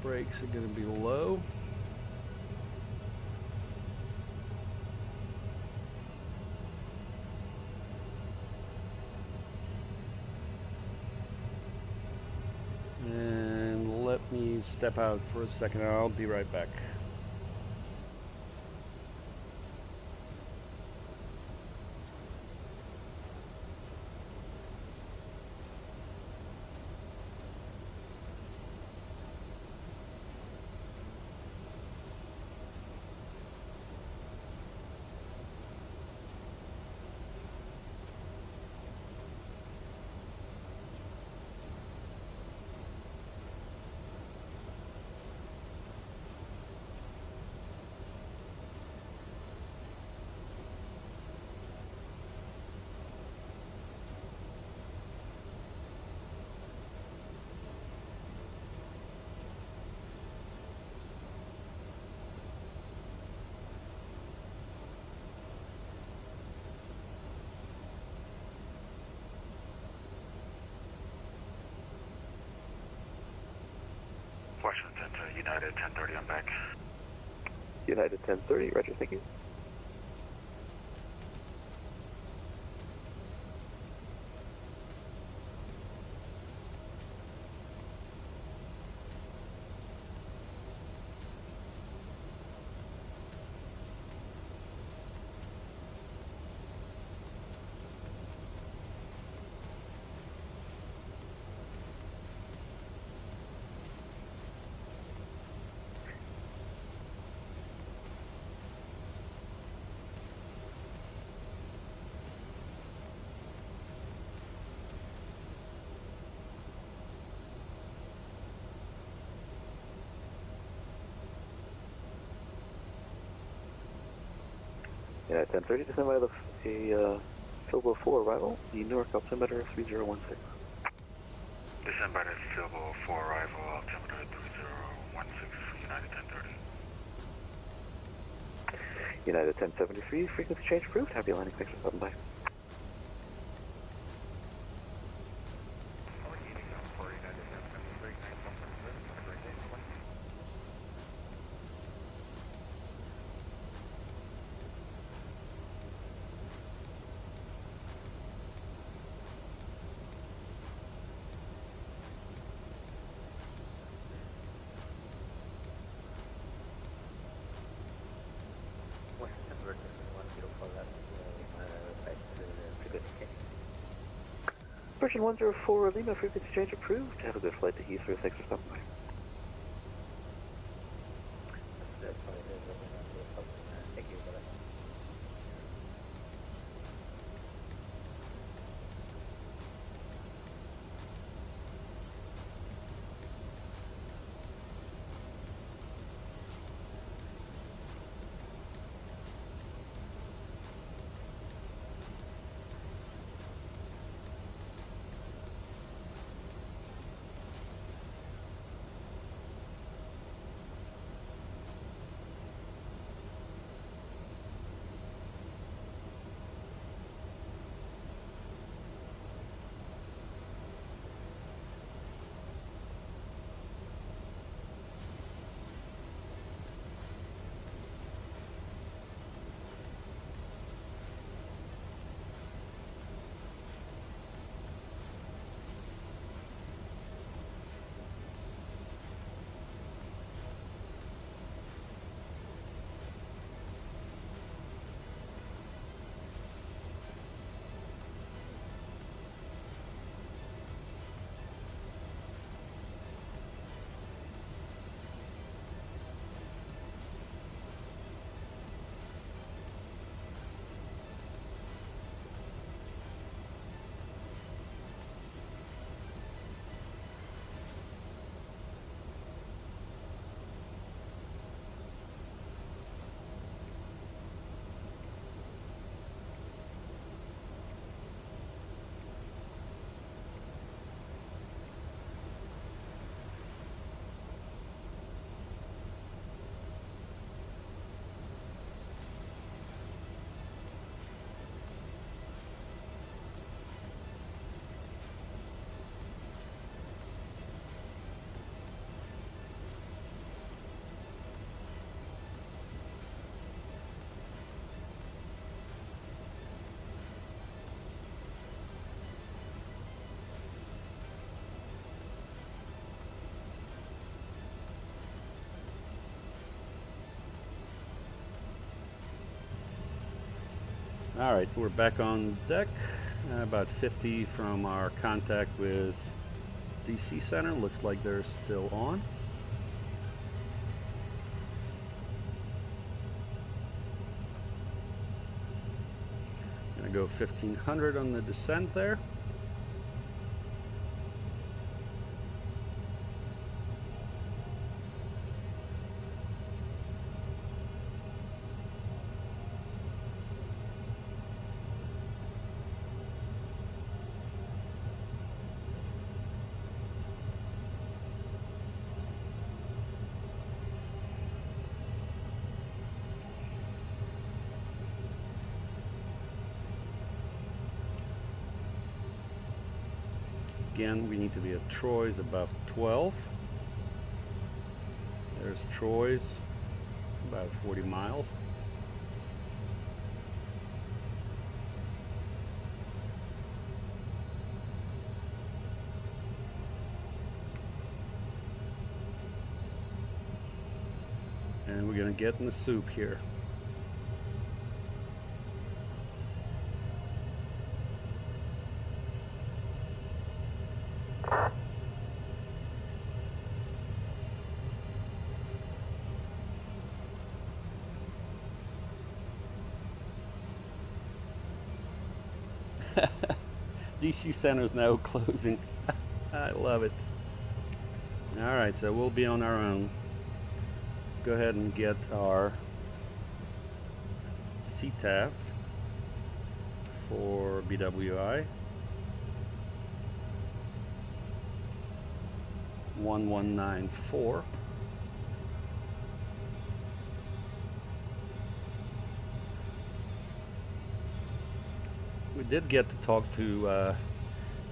Brakes are going to be low. And let me step out for a second. I'll be right back. Washington to United 1030, I'm back. United 1030, roger, thank you. Yeah, 1030, descend by a Filbo 4 arrival, the Newark altimeter 3016. Descend by the Filbo 4 arrival, altimeter 3016, United 1030. United 1073, frequency change approved, happy landing, thanks for stopping by. Operation 104 Lima, frequency change approved. Have a good flight to Heathrow. Thanks for stopping by. Thank you. All right, we're back on deck. About 50 from our contact with DC Center. Looks like they're still on. Gonna go 1500 on the descent there. Again, we need to be at Troy's above 12. There's Troy's, about 40 miles. And we're gonna get in the soup here. DC Center's now closing. I love it. Alright, so we'll be on our own. Let's go ahead and get our CTAF for BWI. 1194. We did get to talk to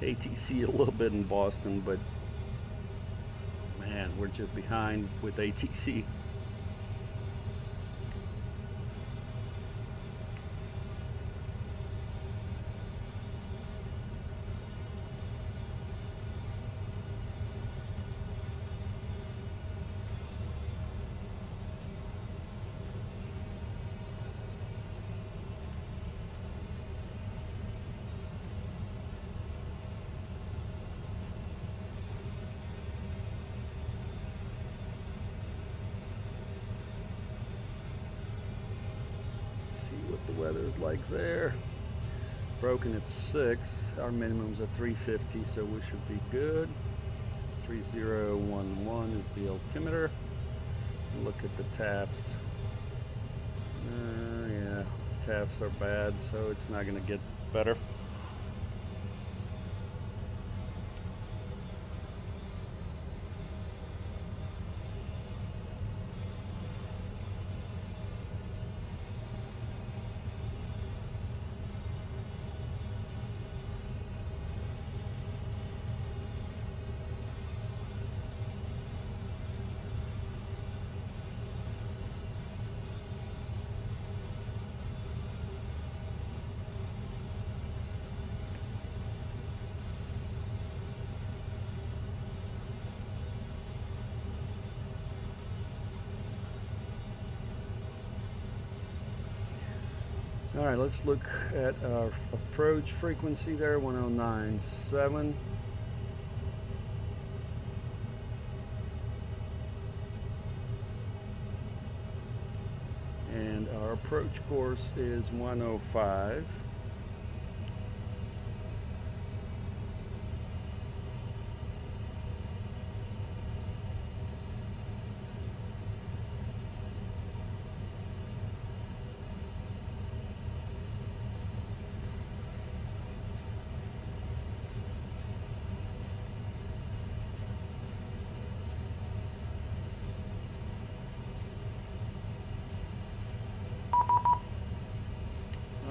ATC a little bit in Boston, but man, we're just behind with ATC. weather's like there. Broken at 6. Our minimum's at 350, so we should be good. 3011 is the altimeter. Look at the taps. Yeah, taps are bad, so it's not going to get better. All right, let's look at our approach frequency there, 1097. And our approach course is 105.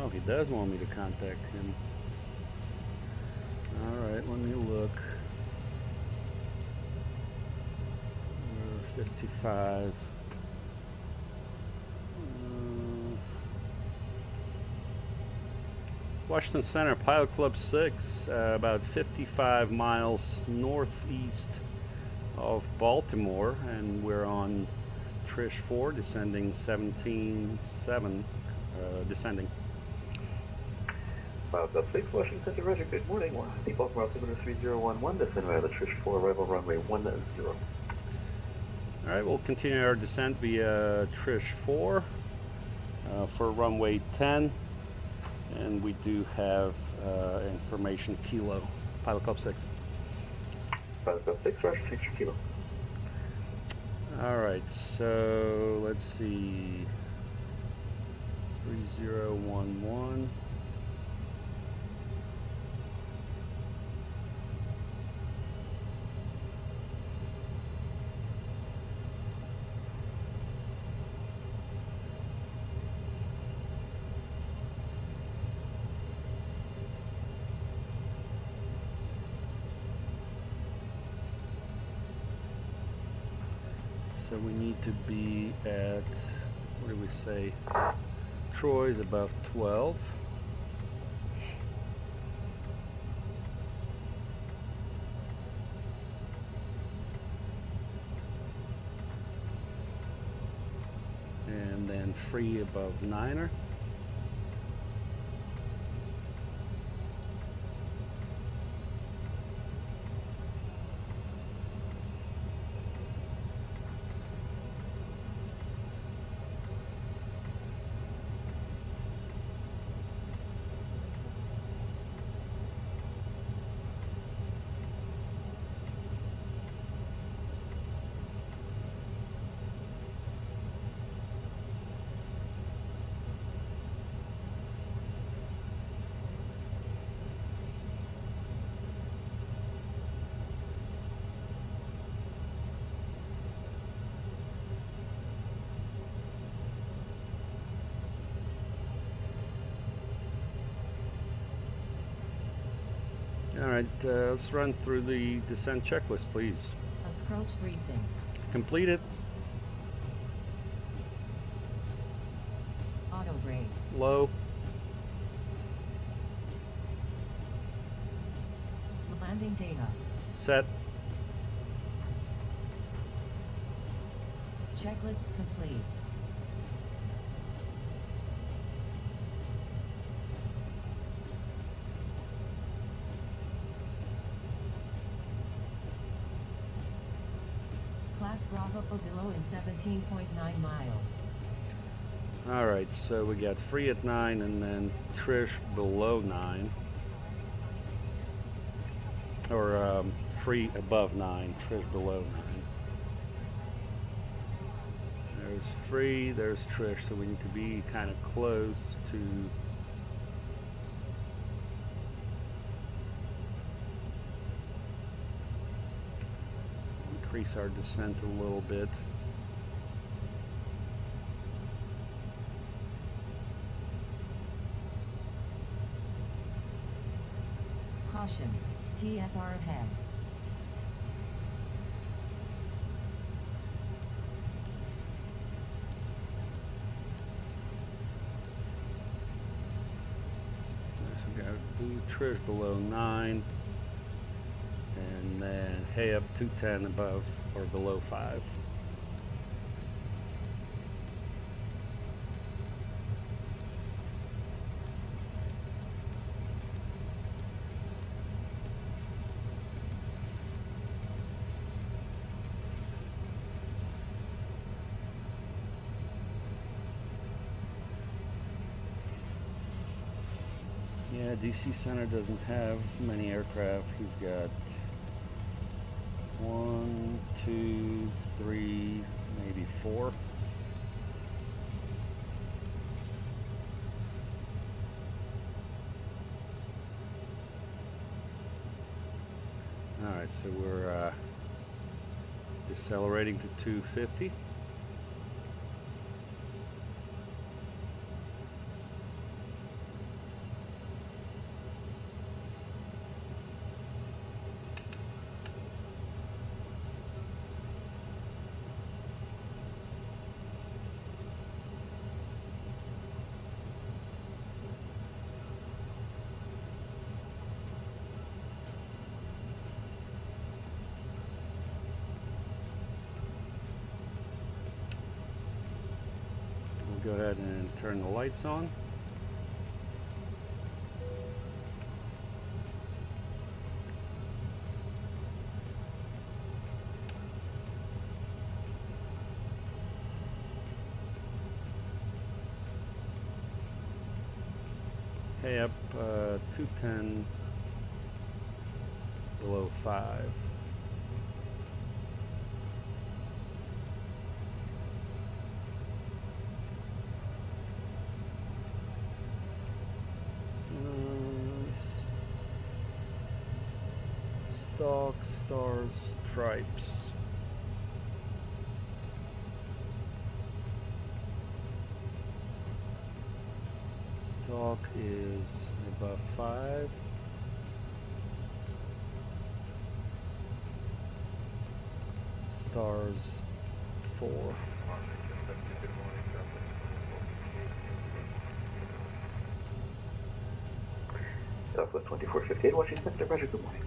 Oh, he does want me to contact him. Alright, let me look. 55. Washington Center, Pilot Club 6, about 55 miles northeast of Baltimore, and we're on Trish 4, descending 17.7, descending. Pilot Club 6, Washington Center, Roger, good morning. The Baltimore altimeter 3011, descend via the Trish 4, arrival runway 10. Alright, we'll continue our descent via Trish 4 for runway 10, and we do have information kilo, Pilot Club 6. Pilot Club 6, Roger, 6 kilo. Alright, so let's see, 3011. So we need to be at, what do we say, Troy's above 12. And then free above 9er. Alright, let's run through the descent checklist, please. Approach briefing. Completed. Auto brake. Low. Landing data. Set. Checklist complete. Class Bravo below in 17.9 miles. Alright, so we got free at 9 and then Trish below 9. Or free above 9, Trish below 9. There's free, there's Trish, so we need to be kind of close to increase our descent a little bit. Caution, TFR ahead. So we got to do Trish below 9, and then hay up 210 above or below 5. Yeah, DC Center doesn't have many aircraft. He's got 1, 2, 3, maybe 4. Alright, so we're decelerating to 250. Go ahead and turn the lights on. Hey, up 210 below 5. Stock, stars, stripes. Stock is above 5. Stars 4. Southwest 2458, Washington Center, Roger, good morning.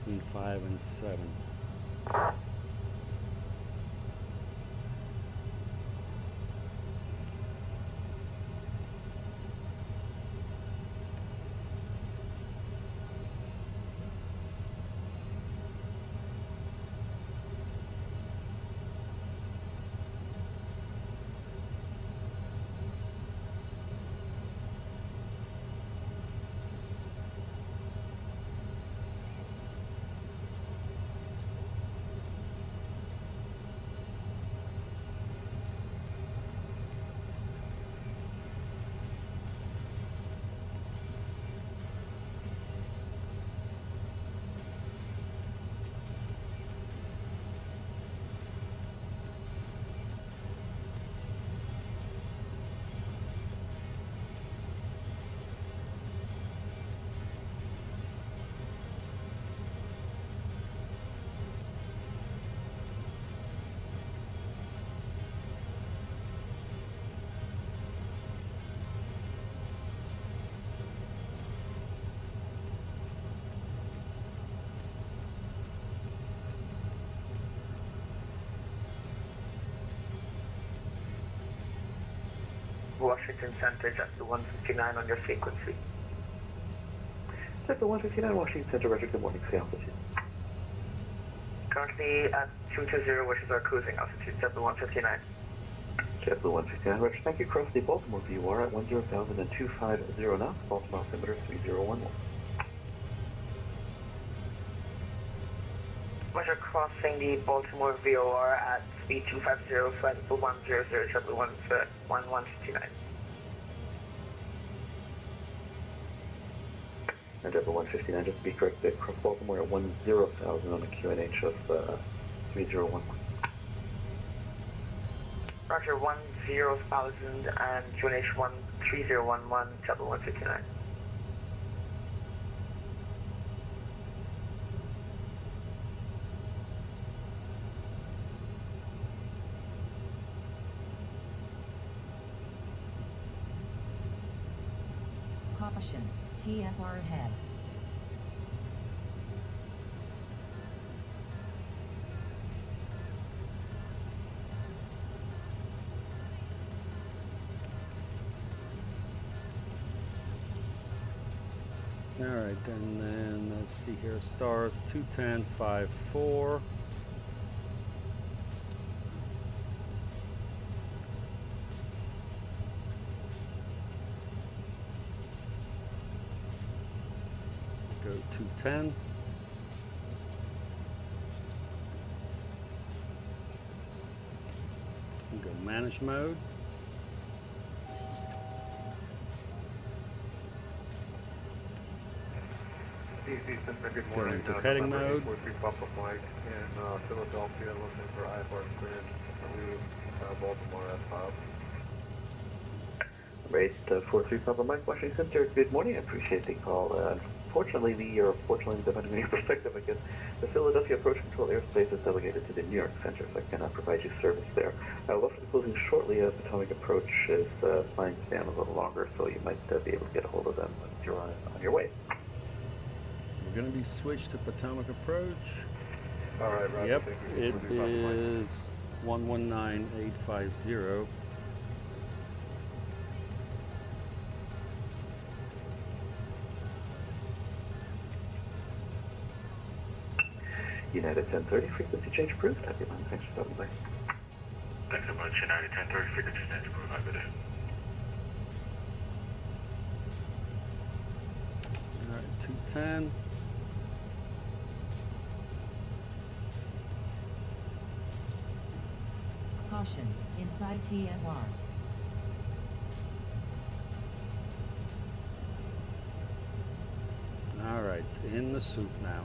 Between 5 and 7. Washington Center, just to 159 on your frequency. Sector 159, Washington Center, Roger, good morning, say altitude. Currently at 220, which is our cruising altitude, JetBlue 159. JetBlue 159, Roger. Thank you. Cross the Baltimore VOR at 10,250 knots. Baltimore altimeter 3011. Roger, crossing the Baltimore VOR at speed 250, flight level 100, JetBlue 1159. And JetBlue 159, just to be correct, cross Baltimore at 10,000 on the QNH of 3011. Roger, 10,000 and QNH 13011, JetBlue 159. Caution, TFR ahead. All right, and then let's see here. Stars 210.54. Go 210. And go manage mode. Good Go morning. into heading mode. 43 Papa Mike in Philadelphia, looking for IFR clearance to Baltimore S5. Race 43 Papa Mike, Washington Center. Good morning. I appreciate the call. Fortunately, depending on your perspective, I guess, the Philadelphia Approach Control airspace is delegated to the New York Center, so I cannot provide you service there. We'll be closing shortly. Potomac Approach is flying span a little longer, so you might be able to get a hold of them once you're on your way. We're going to be switched to Potomac Approach. All right, Roger. Yep, Thank you. it is 119850. United 1030, frequency change approved. Happy line. Thanks for stopping by. Thanks so much. United 1030, frequency change approved. Have a good day. All right, 210. Caution, inside TFR. All right, in the soup now.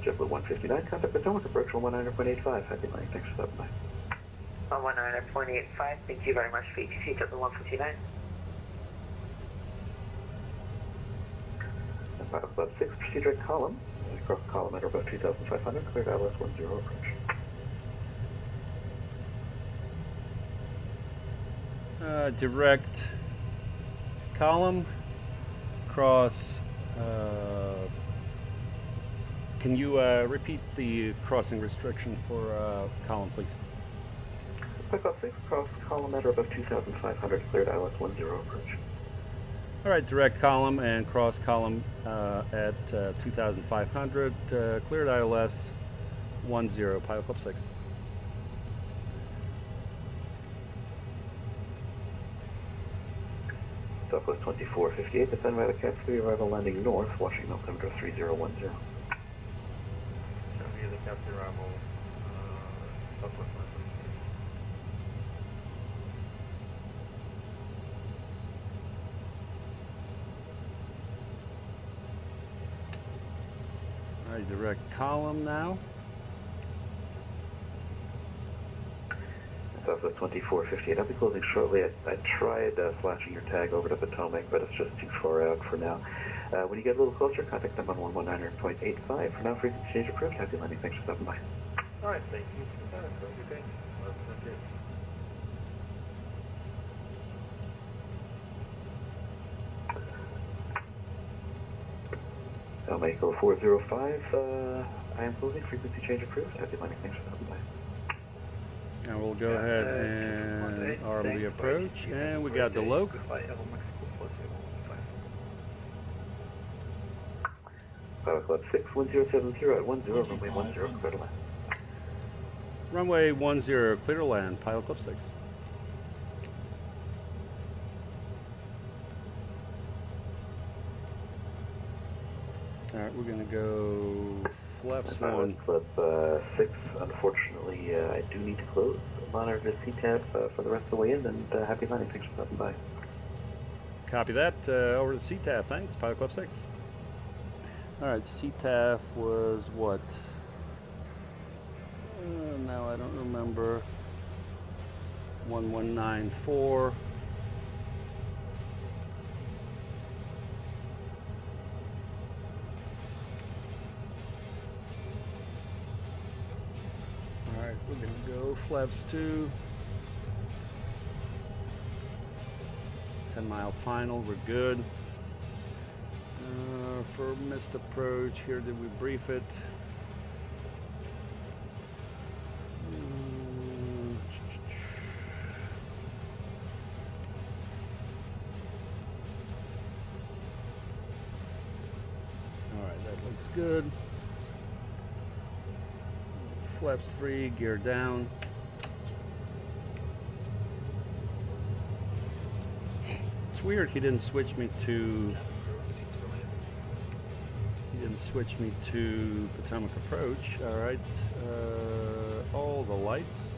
JetBlue 159, contact Potomac Approach 119.85. Happy line. Thanks for stopping by. 119.85, thank you very much for ETC, JetBlue 159. And Pilot Club 6, proceed direct column. Cross column at or above 2,500, cleared ILS 10 approach. Direct column, cross. Can you repeat the crossing restriction for column, please? Pilot Club 6, cross column at or above 2,500, cleared ILS 10 approach. All right, direct column and cross column at 2,500, cleared ILS 10, Pilot Club 6. Southwest 2458, descend by the Cap 3, arrival landing north, Washington altimeter 3010. Show me the Captain Ramo, Southwest 1. All right, direct column now. Southwest 2458. I'll be closing shortly. I tried flashing your tag over to Potomac, but it's just too far out for now. When you get a little closer, contact them on 119.85. For now, frequency change approved. Happy landing. Thanks for stopping by. All right, thank you. Have a good day. Michael 405, I am closing, frequency change approved. Happy landing, thanks for stopping by. And we'll go ahead and arm the approach, and we got the loc. Pilot Club 6, 1070 at 10, runway 10, clear to land. Runway 10, clear to land, Pilot Club 6. Alright, we're going to go flaps 1. Pilot Club 6, unfortunately, I do need to close. Monitor the CTAF for the rest of the way in, and happy landing, thanks for stopping by. Copy that. Over to CTAF, thanks, Pilot Club 6. Alright, CTAF was what? Now I don't remember. 1194. Alright, we're going to go flaps 2. 10-mile final, we're good. For missed approach, here did we brief it? Alright, that looks good. Flaps 3, gear down. It's weird he didn't switch me to Potomac approach. All right, all the lights.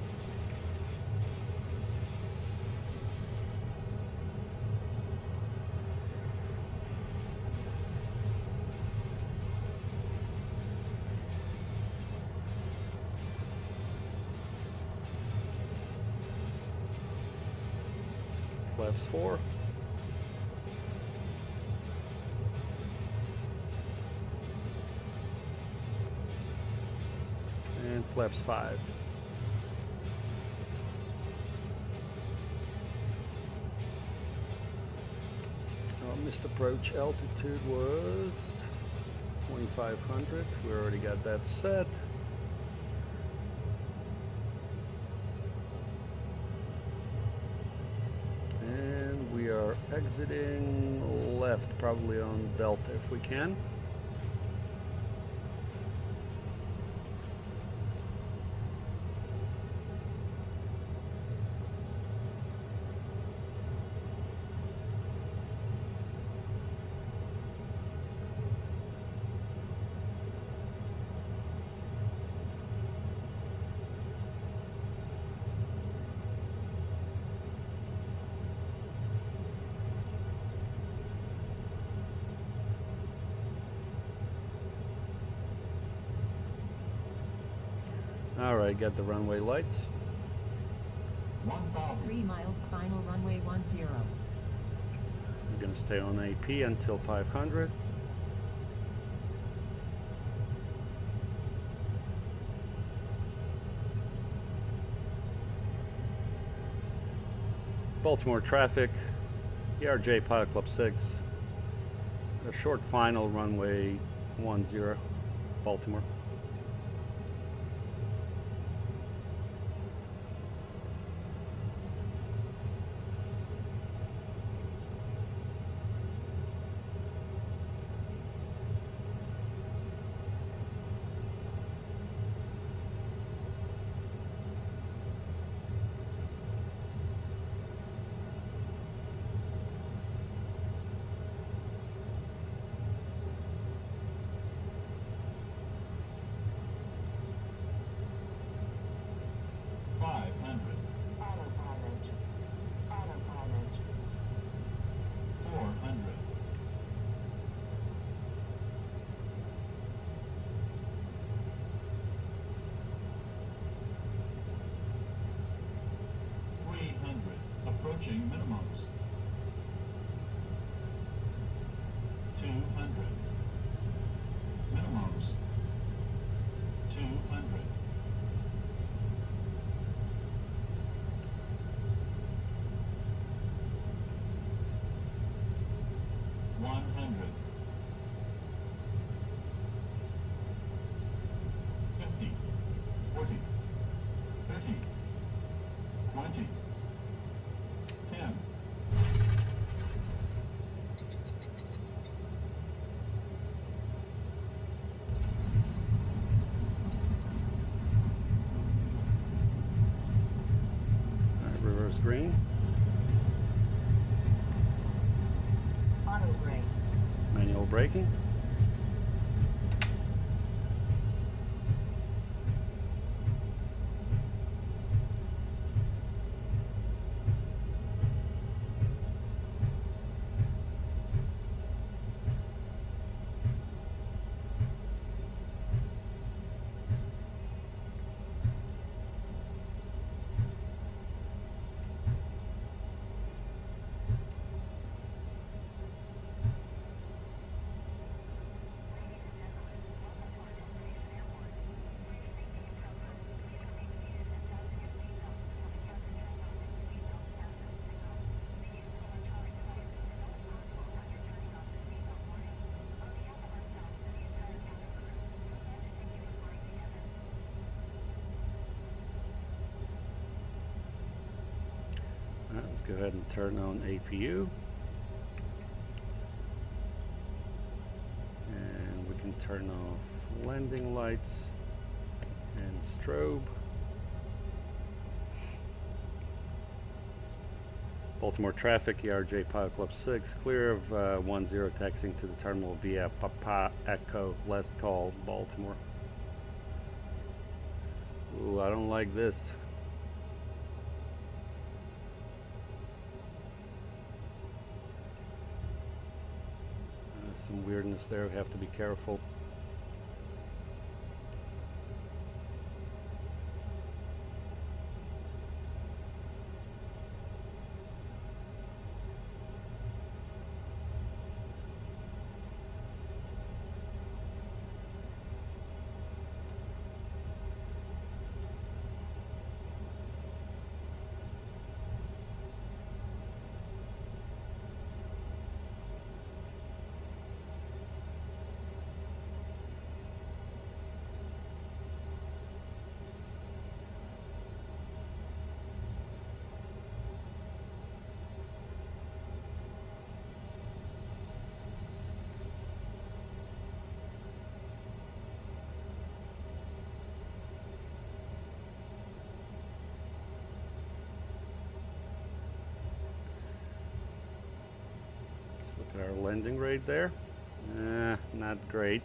Flaps 4. And flaps 5. Our missed approach altitude was 2500. We already got that set. And we are exiting left, probably on Delta if we can. Alright, got the runway lights. 3 mile final runway 10. We're going to stay on AP until 500. Baltimore traffic, ERJ Pilot Club 6. A short final runway 10, Baltimore. screen. Auto brake. Manual braking. Let's go ahead and turn on APU. And we can turn off landing lights and strobe. Baltimore traffic, ERJ Pilot Club 6, clear of 10 taxiing to the terminal via Papa Echo, last call, Baltimore. Ooh, I don't like this. Some weirdness there, we have to be careful. Look at our landing rate there. Not great.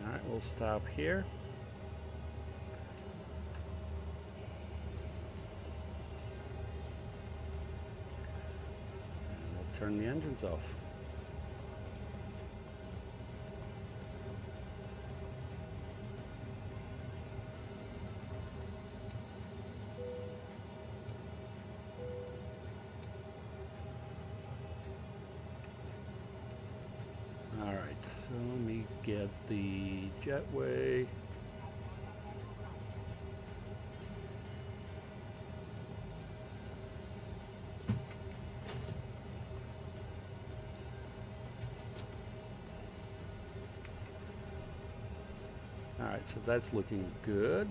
Alright, we'll stop here. And we'll turn the engines off. So let me get the jetway. Alright, so that's looking good.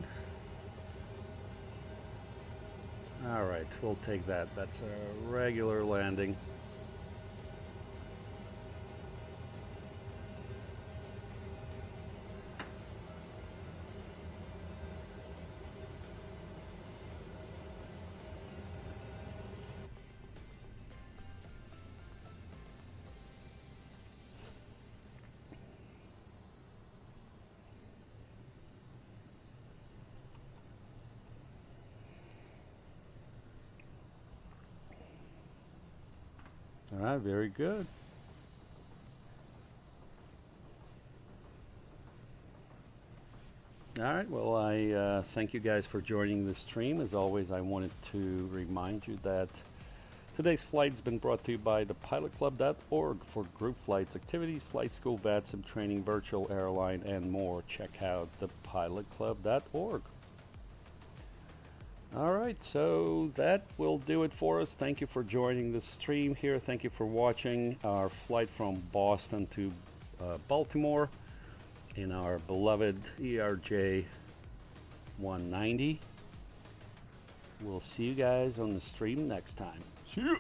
Alright, we'll take that. That's a regular landing. All right, very good. All right, well, I thank you guys for joining the stream. As always, I wanted to remind you that today's flight's been brought to you by thepilotclub.org for group flights, activities, flight school, VATSIM training, virtual airline, and more. Check out thepilotclub.org. All right, so that will do it for us. Thank you for joining the stream here. Thank you for watching our flight from Boston to Baltimore in our beloved ERJ 190. We'll see you guys on the stream next time. See you.